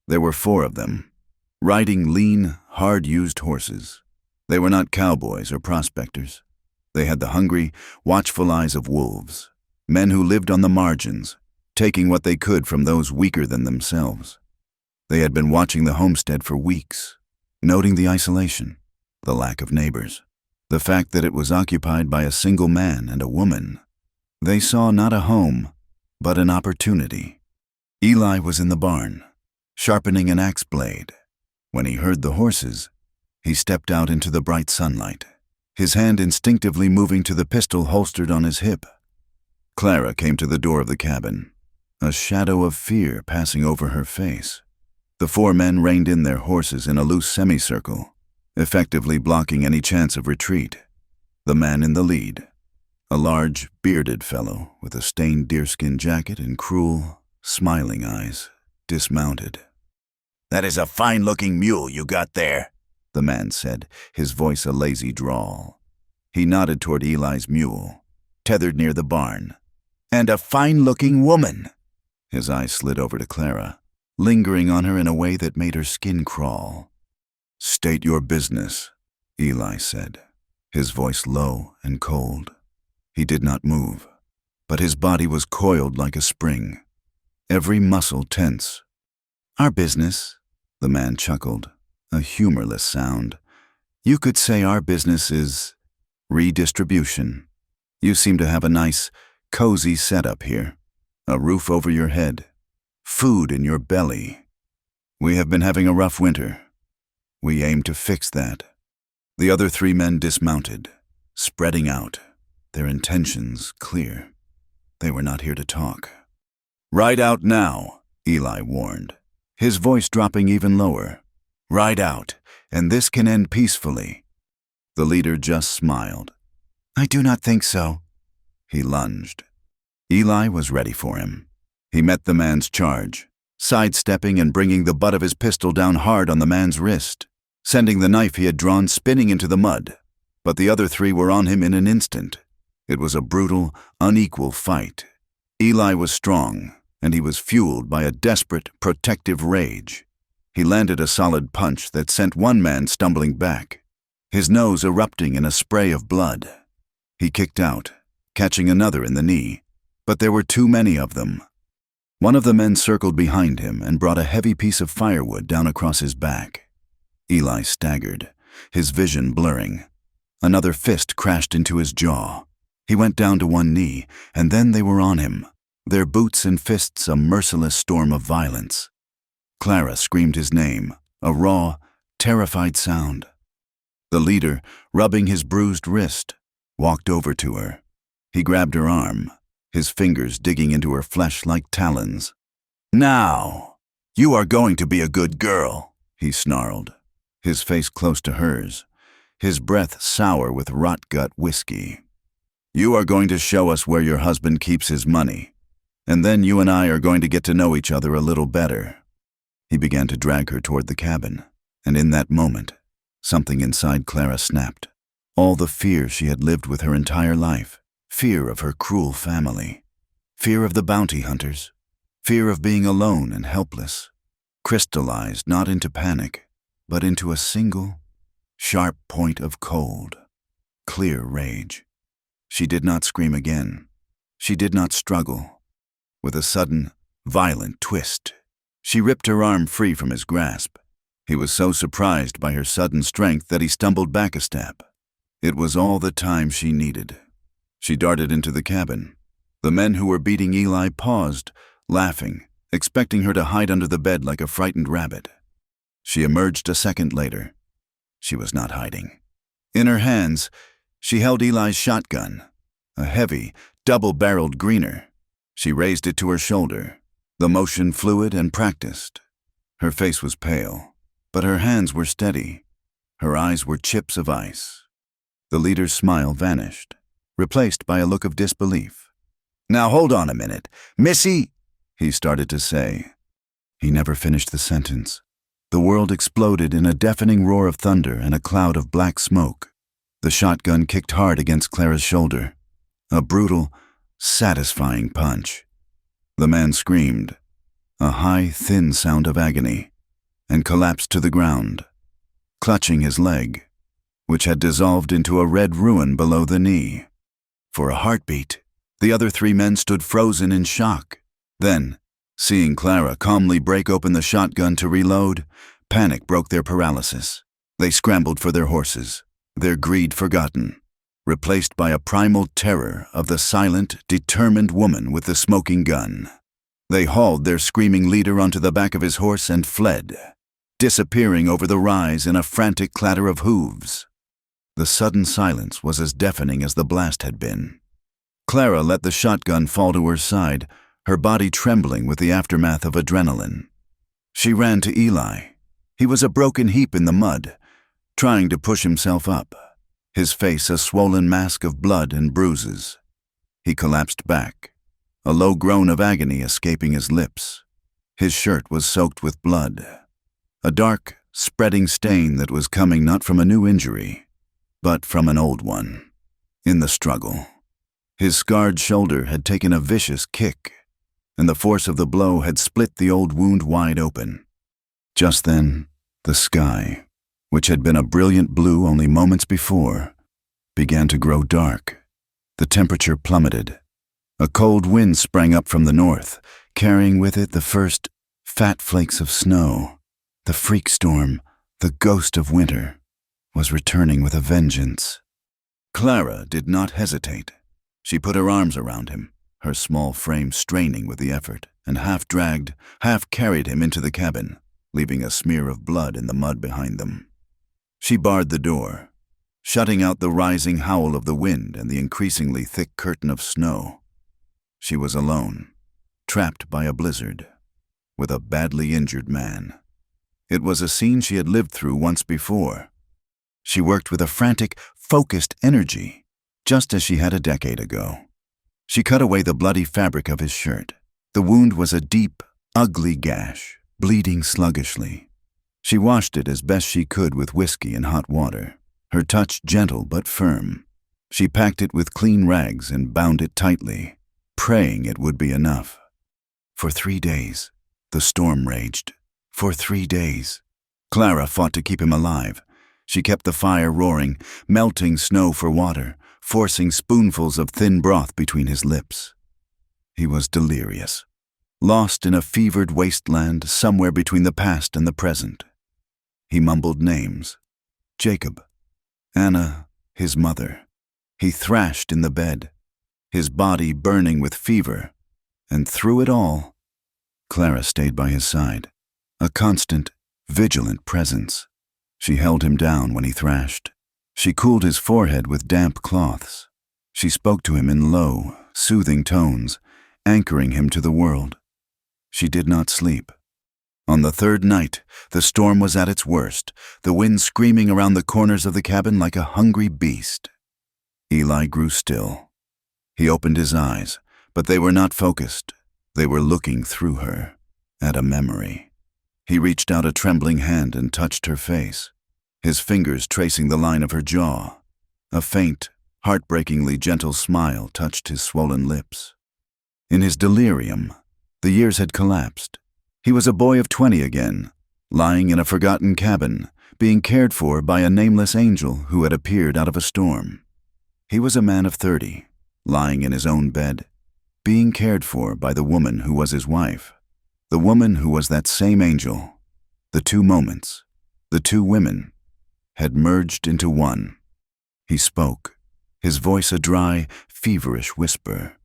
There were 4 of them, riding lean, hard-used horses. They were not cowboys or prospectors. They had the hungry, watchful eyes of wolves, men who lived on the margins, taking what they could from those weaker than themselves. They had been watching the homestead for weeks, noting the isolation, the lack of neighbors, the fact that it was occupied by a single man and a woman. They saw not a home, but an opportunity. Eli was in the barn, sharpening an axe blade. When he heard the horses, he stepped out into the bright sunlight, his hand instinctively moving to the pistol holstered on his hip. Clara came to the door of the cabin, a shadow of fear passing over her face. The 4 men reined in their horses in a loose semicircle, effectively blocking any chance of retreat. The man in the lead, a large, bearded fellow with a stained deerskin jacket and cruel, smiling eyes, dismounted. "That is a fine-looking mule you got there," the man said, his voice a lazy drawl. He nodded toward Eli's mule, tethered near the barn. "And a fine-looking woman." His eyes slid over to Clara, lingering on her in a way that made her skin crawl. "State your business," Eli said, his voice low and cold. He did not move, but his body was coiled like a spring, every muscle tense. "Our business," the man chuckled, a humorless sound. "You could say our business is redistribution. You seem to have a nice, cozy setup here. A roof over your head, food in your belly. We have been having a rough winter. We aim to fix that." The other 3 men dismounted, spreading out, their intentions clear. They were not here to talk. "Ride out now," Eli warned, his voice dropping even lower. "Ride out, and this can end peacefully." The leader just smiled. "I do not think so." He lunged. Eli was ready for him. He met the man's charge, sidestepping and bringing the butt of his pistol down hard on the man's wrist, sending the knife he had drawn spinning into the mud. But the other 3 were on him in an instant. It was a brutal, unequal fight. Eli was strong, and he was fueled by a desperate, protective rage. He landed a solid punch that sent one man stumbling back, his nose erupting in a spray of blood. He kicked out, catching another in the knee, but there were too many of them. One of the men circled behind him and brought a heavy piece of firewood down across his back. Eli staggered, his vision blurring. Another fist crashed into his jaw. He went down to one knee, and then they were on him, their boots and fists a merciless storm of violence. Clara screamed his name, a raw, terrified sound. The leader, rubbing his bruised wrist, walked over to her. He grabbed her arm, his fingers digging into her flesh like talons. "Now, you are going to be a good girl," he snarled, his face close to hers, his breath sour with rot-gut whiskey. "You are going to show us where your husband keeps his money, and then you and I are going to get to know each other a little better." He began to drag her toward the cabin, and in that moment, something inside Clara snapped. All the fear she had lived with her entire life, fear of her cruel family, fear of the bounty hunters, fear of being alone and helpless, crystallized not into panic, but into a single, sharp point of cold, clear rage. She did not scream again. She did not struggle. With a sudden, violent twist, she ripped her arm free from his grasp. He was so surprised by her sudden strength that he stumbled back a step. It was all the time she needed. She darted into the cabin. The men who were beating Eli paused, laughing, expecting her to hide under the bed like a frightened rabbit. She emerged a second later. She was not hiding. In her hands, she held Eli's shotgun, a heavy, double-barreled greener. She raised it to her shoulder, the motion fluid and practiced. Her face was pale, but her hands were steady. Her eyes were chips of ice. The leader's smile vanished, replaced by a look of disbelief. "Now hold on a minute. Missy," he started to say. He never finished the sentence. The world exploded in a deafening roar of thunder and a cloud of black smoke. The shotgun kicked hard against Clara's shoulder. A brutal, satisfying punch. The man screamed, a high, thin sound of agony, and collapsed to the ground, clutching his leg, which had dissolved into a red ruin below the knee. For a heartbeat, the other 3 men stood frozen in shock. Then, seeing Clara calmly break open the shotgun to reload, panic broke their paralysis. They scrambled for their horses, their greed forgotten, replaced by a primal terror of the silent, determined woman with the smoking gun. They hauled their screaming leader onto the back of his horse and fled, disappearing over the rise in a frantic clatter of hooves. The sudden silence was as deafening as the blast had been. Clara let the shotgun fall to her side, her body trembling with the aftermath of adrenaline. She ran to Eli. He was a broken heap in the mud, trying to push himself up, his face a swollen mask of blood and bruises. He collapsed back, a low groan of agony escaping his lips. His shirt was soaked with blood, a dark, spreading stain that was coming not from a new injury, but from an old one. In the struggle, his scarred shoulder had taken a vicious kick, and the force of the blow had split the old wound wide open. Just then, the sky, which had been a brilliant blue only moments before, began to grow dark. The temperature plummeted. A cold wind sprang up from the north, carrying with it the first fat flakes of snow. The freak storm, the ghost of winter, was returning with a vengeance. Clara did not hesitate. She put her arms around him, her small frame straining with the effort, and half-dragged, half-carried him into the cabin, leaving a smear of blood in the mud behind them. She barred the door, shutting out the rising howl of the wind and the increasingly thick curtain of snow. She was alone, trapped by a blizzard, with a badly injured man. It was a scene she had lived through once before. She worked with a frantic, focused energy, just as she had a decade ago. She cut away the bloody fabric of his shirt. The wound was a deep, ugly gash, bleeding sluggishly. She washed it as best she could with whiskey and hot water, her touch gentle but firm. She packed it with clean rags and bound it tightly, praying it would be enough. For 3 days, the storm raged. For 3 days. Clara fought to keep him alive. She kept the fire roaring, melting snow for water, forcing spoonfuls of thin broth between his lips. He was delirious, lost in a fevered wasteland somewhere between the past and the present. He mumbled names. Jacob. Anna, his mother. He thrashed in the bed, his body burning with fever, and through it all, Clara stayed by his side, a constant, vigilant presence. She held him down when he thrashed. She cooled his forehead with damp cloths. She spoke to him in low, soothing tones, anchoring him to the world. She did not sleep. On the 3rd night, the storm was at its worst, the wind screaming around the corners of the cabin like a hungry beast. Eli grew still. He opened his eyes, but they were not focused. They were looking through her, at a memory. He reached out a trembling hand and touched her face, his fingers tracing the line of her jaw. A faint, heartbreakingly gentle smile touched his swollen lips. In his delirium, the years had collapsed. He was a boy of 20 again, lying in a forgotten cabin, being cared for by a nameless angel who had appeared out of a storm. He was a man of 30, lying in his own bed, being cared for by the woman who was his wife, the woman who was that same angel. The 2 moments, the 2 women, had merged into one. He spoke, his voice a dry, feverish whisper,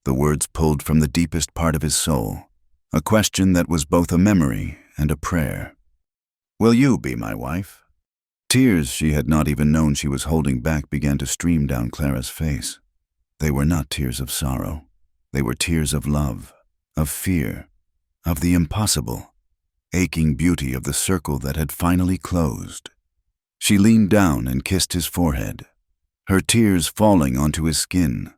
the words pulled from the deepest part of his soul, a question that was both a memory and a prayer. "Will you be my wife?" Tears she had not even known she was holding back began to stream down Clara's face. They were not tears of sorrow. They were tears of love, of fear, of the impossible, aching beauty of the circle that had finally closed. She leaned down and kissed his forehead, her tears falling onto his skin.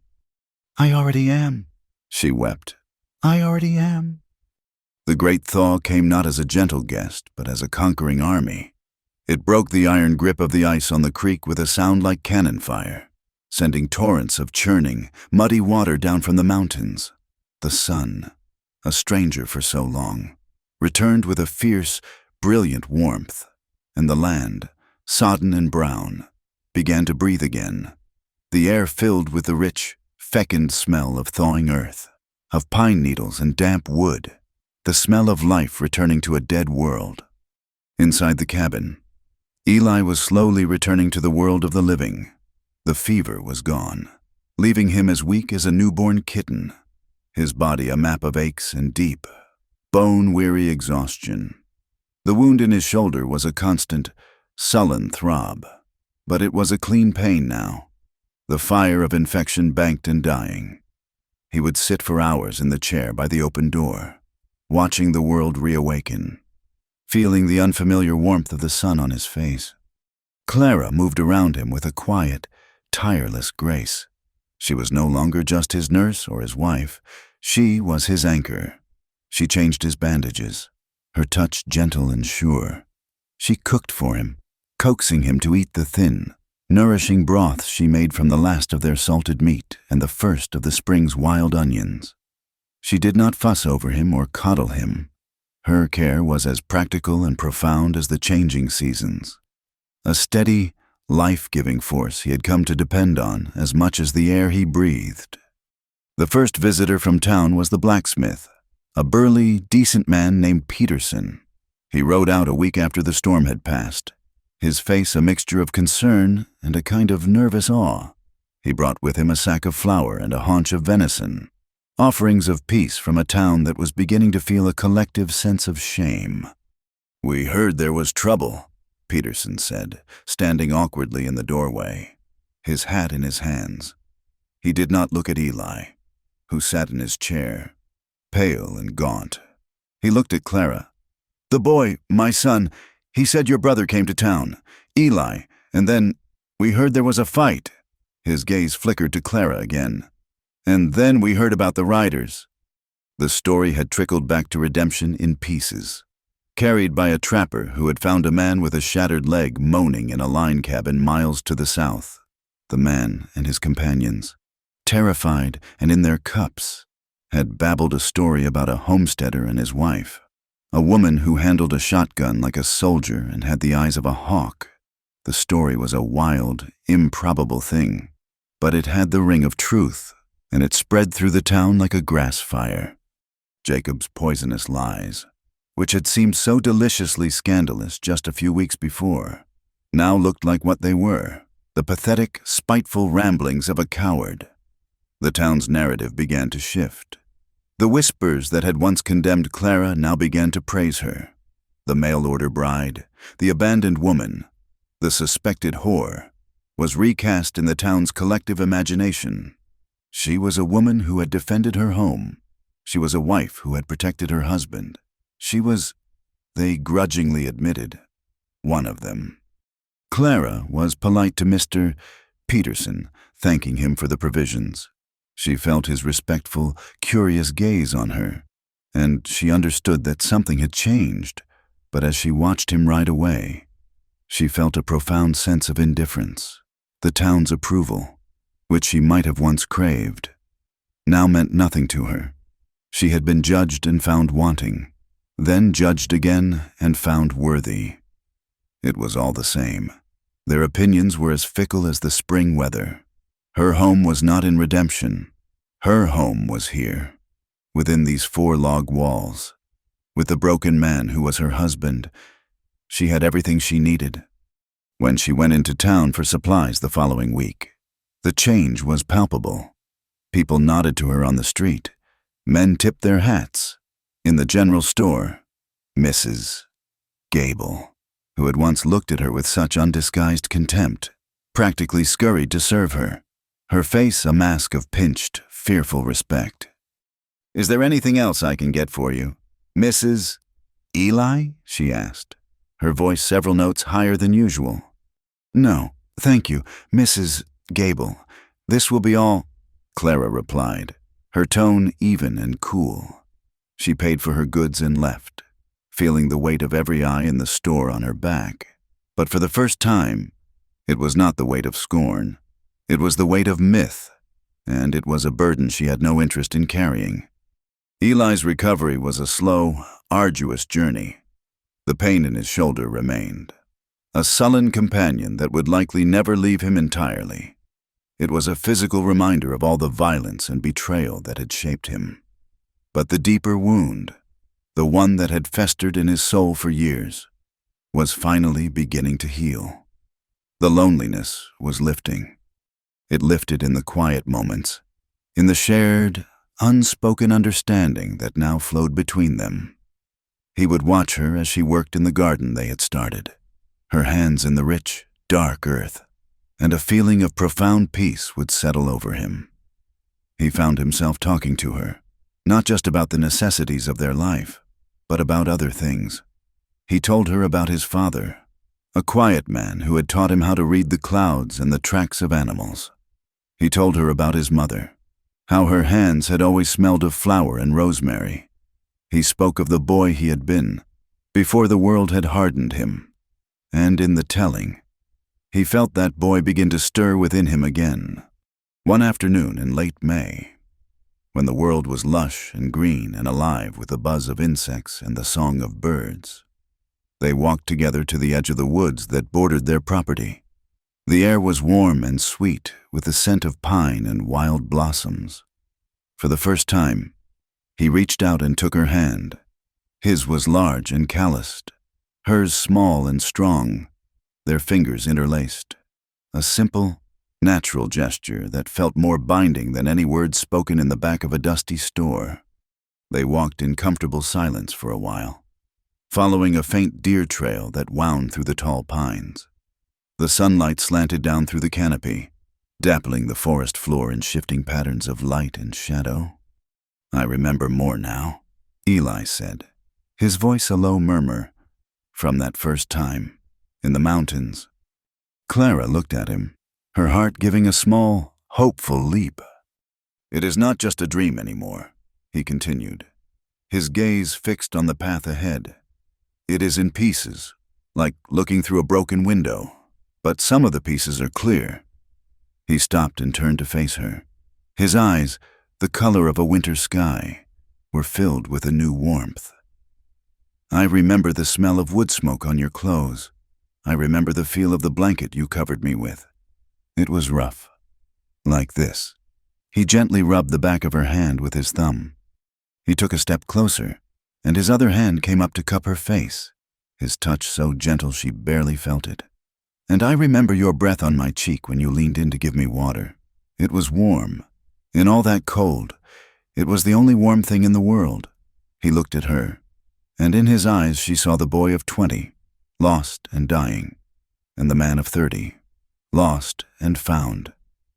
"I already am," she wept. "I already am." The great thaw came not as a gentle guest, but as a conquering army. It broke the iron grip of the ice on the creek with a sound like cannon fire. sending torrents of churning, muddy water down from the mountains. The sun, a stranger for so long, returned with a fierce, brilliant warmth, and the land, sodden and brown, began to breathe again. The air filled with the rich, fecund smell of thawing earth, of pine needles and damp wood, the smell of life returning to a dead world. Inside the cabin, Eli was slowly returning to the world of the living. The fever was gone, leaving him as weak as a newborn kitten, his body a map of aches and deep, bone-weary exhaustion. The wound in his shoulder was a constant, sullen throb, but it was a clean pain now. The fire of infection banked and dying. He would sit for hours in the chair by the open door, watching the world reawaken, feeling the unfamiliar warmth of the sun on his face. Clara moved around him with a quiet, tireless grace. She was no longer just his nurse or his wife. She was his anchor. She changed his bandages, her touch gentle and sure. She cooked for him, coaxing him to eat the thin, nourishing broth she made from the last of their salted meat and the first of the spring's wild onions. She did not fuss over him or coddle him. Her care was as practical and profound as the changing seasons. A steady, life-giving force he had come to depend on as much as the air he breathed. The first visitor from town was the blacksmith, a burly, decent man named Peterson. He rode out a week after the storm had passed, his face a mixture of concern and a kind of nervous awe. He brought with him a sack of flour and a haunch of venison, offerings of peace from a town that was beginning to feel a collective sense of shame. "We heard there was trouble," Peterson said, standing awkwardly in the doorway, his hat in his hands. He did not look at Eli, who sat in his chair, pale and gaunt. He looked at Clara. "The boy, my son, he said your brother came to town, Eli, and then we heard there was a fight." His gaze flickered to Clara again. "And then we heard about the riders." The story had trickled back to redemption in pieces, carried by a trapper who had found a man with a shattered leg moaning in a line cabin miles to the south. The man and his companions, terrified and in their cups, had babbled a story about a homesteader and his wife, a woman who handled a shotgun like a soldier and had the eyes of a hawk. The story was a wild, improbable thing, but it had the ring of truth, and it spread through the town like a grass fire. Jacob's poisonous lies, which had seemed so deliciously scandalous just a few weeks before, now looked like what they were, the pathetic, spiteful ramblings of a coward. The town's narrative began to shift. The whispers that had once condemned Clara now began to praise her. The mail-order bride, the abandoned woman, the suspected whore, was recast in the town's collective imagination. She was a woman who had defended her home. She was a wife who had protected her husband. She was, they grudgingly admitted, one of them. Clara was polite to Mr. Peterson, thanking him for the provisions. She felt his respectful, curious gaze on her, and she understood that something had changed, but as she watched him ride away, she felt a profound sense of indifference. The town's approval, which she might have once craved, now meant nothing to her. She had been judged and found wanting, then judged again and found worthy. It was all the same. Their opinions were as fickle as the spring weather. Her home was not in redemption. Her home was here, within these 4 log walls. With the broken man who was her husband, she had everything she needed. When she went into town for supplies the following week, the change was palpable. People nodded to her on the street. Men tipped their hats. In the general store, Mrs. Gable, who had once looked at her with such undisguised contempt, practically scurried to serve her, her face a mask of pinched, fearful respect. "Is there anything else I can get for you, Mrs. Eli?" she asked, her voice several notes higher than usual. "No, thank you, Mrs. Gable. This will be all," Clara replied, her tone even and cool. She paid for her goods and left, feeling the weight of every eye in the store on her back. But for the first time, it was not the weight of scorn. It was the weight of myth, and it was a burden she had no interest in carrying. Eli's recovery was a slow, arduous journey. The pain in his shoulder remained, a sullen companion that would likely never leave him entirely. It was a physical reminder of all the violence and betrayal that had shaped him. But the deeper wound, the one that had festered in his soul for years, was finally beginning to heal. The loneliness was lifting. It lifted in the quiet moments, in the shared, unspoken understanding that now flowed between them. He would watch her as she worked in the garden they had started, her hands in the rich, dark earth, and a feeling of profound peace would settle over him. He found himself talking to her, not just about the necessities of their life, but about other things. He told her about his father, a quiet man who had taught him how to read the clouds and the tracks of animals. He told her about his mother, how her hands had always smelled of flower and rosemary. He spoke of the boy he had been, before the world had hardened him. And in the telling, he felt that boy begin to stir within him again. One afternoon in late May, when the world was lush and green and alive with the buzz of insects and the song of birds, they walked together to the edge of the woods that bordered their property. The air was warm and sweet with the scent of pine and wild blossoms. For the first time, he reached out and took her hand. His was large and calloused, hers small and strong, their fingers interlaced. A simple, natural gesture that felt more binding than any words spoken in the back of a dusty store. They walked in comfortable silence for a while, following a faint deer trail that wound through the tall pines. The sunlight slanted down through the canopy, dappling the forest floor in shifting patterns of light and shadow. "I remember more now," Eli said, his voice a low murmur, "from that first time, in the mountains." Clara looked at him, her heart giving a small, hopeful leap. "It is not just a dream anymore," he continued, his gaze fixed on the path ahead. "It is in pieces, like looking through a broken window, but some of the pieces are clear." He stopped and turned to face her. His eyes, the color of a winter sky, were filled with a new warmth. "I remember the smell of wood smoke on your clothes. I remember the feel of the blanket you covered me with. It was rough. Like this." He gently rubbed the back of her hand with his thumb. He took a step closer, and his other hand came up to cup her face, his touch so gentle she barely felt it. "And I remember your breath on my cheek when you leaned in to give me water. It was warm. In all that cold, it was the only warm thing in the world." He looked at her, and in his eyes she saw the boy of 20, lost and dying, and the man of 30, lost and found.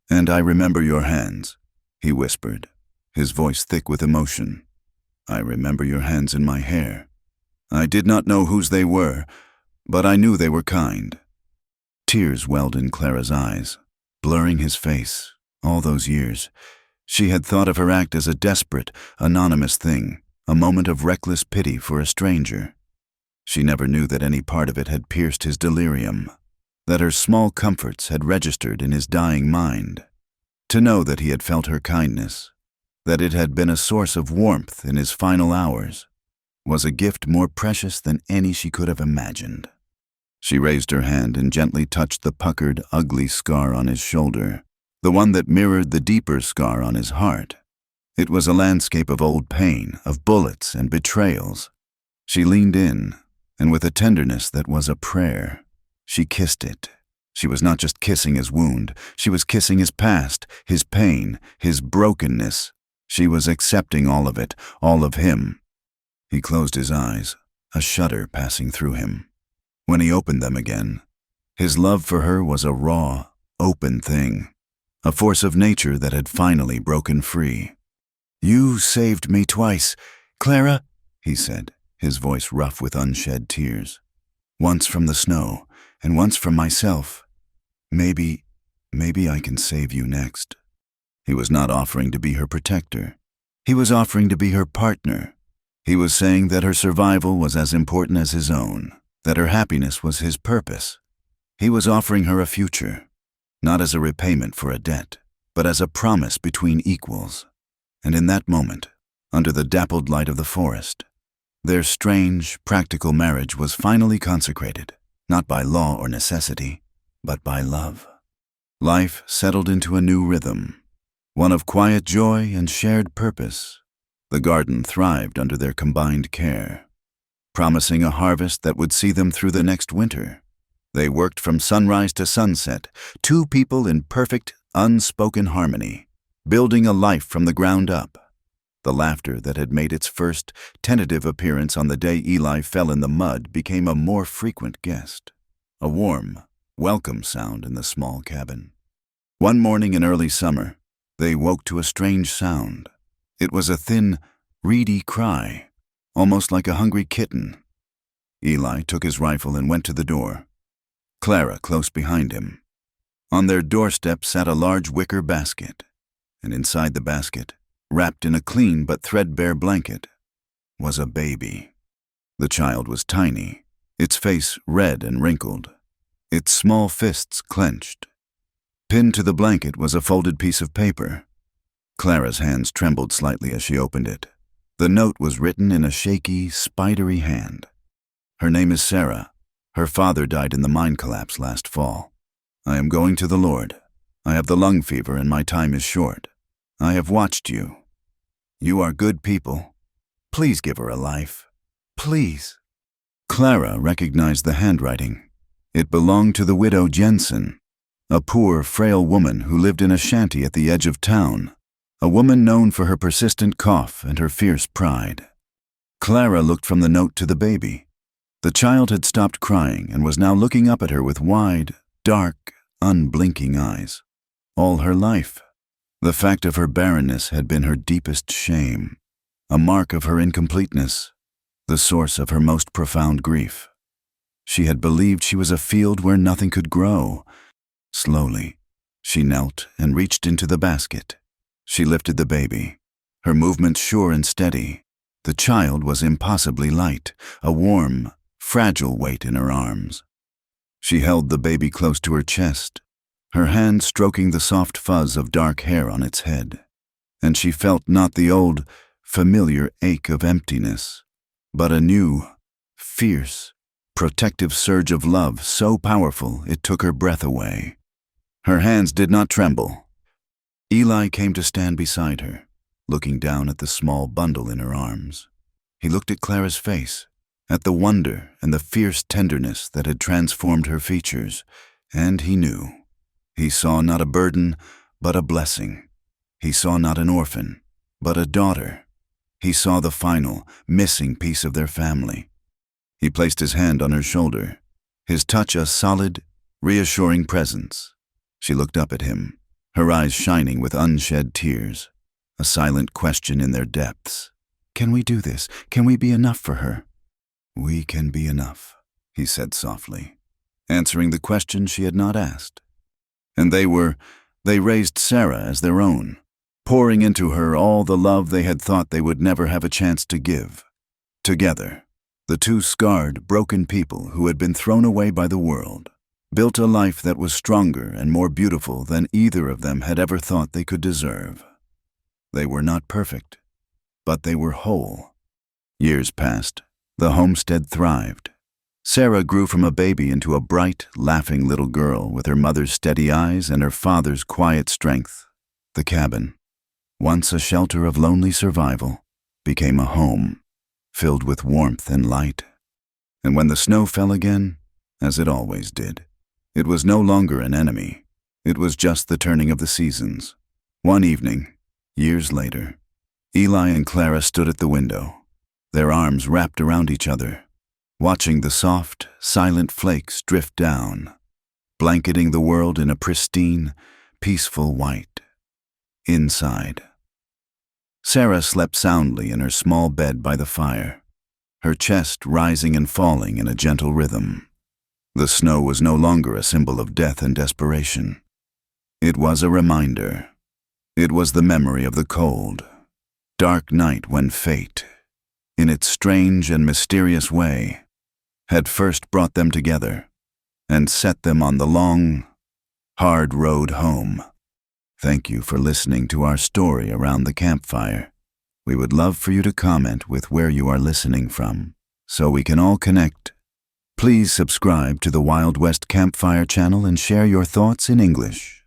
"And I remember your hands," he whispered, his voice thick with emotion. "I remember your hands in my hair. I did not know whose they were, but I knew they were kind." Tears welled in Clara's eyes, blurring his face. All those years, she had thought of her act as a desperate, anonymous thing, a moment of reckless pity for a stranger. She never knew that any part of it had pierced his delirium, that her small comforts had registered in his dying mind. To know that he had felt her kindness, that it had been a source of warmth in his final hours, was a gift more precious than any she could have imagined. She raised her hand and gently touched the puckered, ugly scar on his shoulder, the one that mirrored the deeper scar on his heart. It was a landscape of old pain, of bullets and betrayals. She leaned in, and with a tenderness that was a prayer, she kissed it. She was not just kissing his wound, she was kissing his past, his pain, his brokenness. She was accepting all of it, all of him. He closed his eyes, a shudder passing through him. When he opened them again, his love for her was a raw, open thing, a force of nature that had finally broken free. "You saved me twice, Clara," he said, his voice rough with unshed tears. "Once from the snow, and once from myself. Maybe I can save you next." He was not offering to be her protector. He was offering to be her partner. He was saying that her survival was as important as his own, that her happiness was his purpose. He was offering her a future, not as a repayment for a debt, but as a promise between equals. And in that moment, under the dappled light of the forest, their strange, practical marriage was finally consecrated, not by law or necessity, but by love. Life settled into a new rhythm, one of quiet joy and shared purpose. The garden thrived under their combined care, promising a harvest that would see them through the next winter. They worked from sunrise to sunset, two people in perfect, unspoken harmony, building a life from the ground up. The laughter that had made its first tentative appearance on the day Eli fell in the mud became a more frequent guest, a warm, welcome sound in the small cabin. One morning in early summer, they woke to a strange sound. It was a thin, reedy cry, almost like a hungry kitten. Eli took his rifle and went to the door, Clara close behind him. On their doorstep sat a large wicker basket, and inside the basket, wrapped in a clean but threadbare blanket, was a baby. The child was tiny, its face red and wrinkled, its small fists clenched. Pinned to the blanket was a folded piece of paper. Clara's hands trembled slightly as she opened it. The note was written in a shaky, spidery hand. Her name is Sarah. Her father died in the mine collapse last fall. I am going to the Lord. I have the lung fever and my time is short. I have watched you. You are good people. Please give her a life. Please. Clara recognized the handwriting. It belonged to the widow Jensen, a poor, frail woman who lived in a shanty at the edge of town, a woman known for her persistent cough and her fierce pride. Clara looked from the note to the baby. The child had stopped crying and was now looking up at her with wide, dark, unblinking eyes. All her life, the fact of her barrenness had been her deepest shame, a mark of her incompleteness, the source of her most profound grief. She had believed she was a field where nothing could grow. Slowly, she knelt and reached into the basket. She lifted the baby, her movements sure and steady. The child was impossibly light, a warm, fragile weight in her arms. She held the baby close to her chest, her hand stroking the soft fuzz of dark hair on its head, and she felt not the old, familiar ache of emptiness, but a new, fierce, protective surge of love so powerful it took her breath away. Her hands did not tremble. Eli came to stand beside her, looking down at the small bundle in her arms. He looked at Clara's face, at the wonder and the fierce tenderness that had transformed her features, and he knew. He saw not a burden, but a blessing. He saw not an orphan, but a daughter. He saw the final, missing piece of their family. He placed his hand on her shoulder, his touch a solid, reassuring presence. She looked up at him, her eyes shining with unshed tears, a silent question in their depths. Can we do this? Can we be enough for her? We can be enough, he said softly, answering the question she had not asked. And they raised Sarah as their own, pouring into her all the love they had thought they would never have a chance to give. Together, the two scarred, broken people who had been thrown away by the world built a life that was stronger and more beautiful than either of them had ever thought they could deserve. They were not perfect, but they were whole. Years passed. The homestead thrived. Sarah grew from a baby into a bright, laughing little girl with her mother's steady eyes and her father's quiet strength. The cabin, once a shelter of lonely survival, became a home, filled with warmth and light. And when the snow fell again, as it always did, it was no longer an enemy. It was just the turning of the seasons. One evening, years later, Eli and Clara stood at the window, their arms wrapped around each other, watching the soft, silent flakes drift down, blanketing the world in a pristine, peaceful white. Inside, Sarah slept soundly in her small bed by the fire, her chest rising and falling in a gentle rhythm. The snow was no longer a symbol of death and desperation. It was a reminder. It was the memory of the cold, dark night when fate, in its strange and mysterious way, had first brought them together and set them on the long, Hard Road Home. Thank you for listening to our story around the campfire. We would love for you to comment with where you are listening from, so we can all connect. Please subscribe to the Wild West Campfire channel and share your thoughts in English.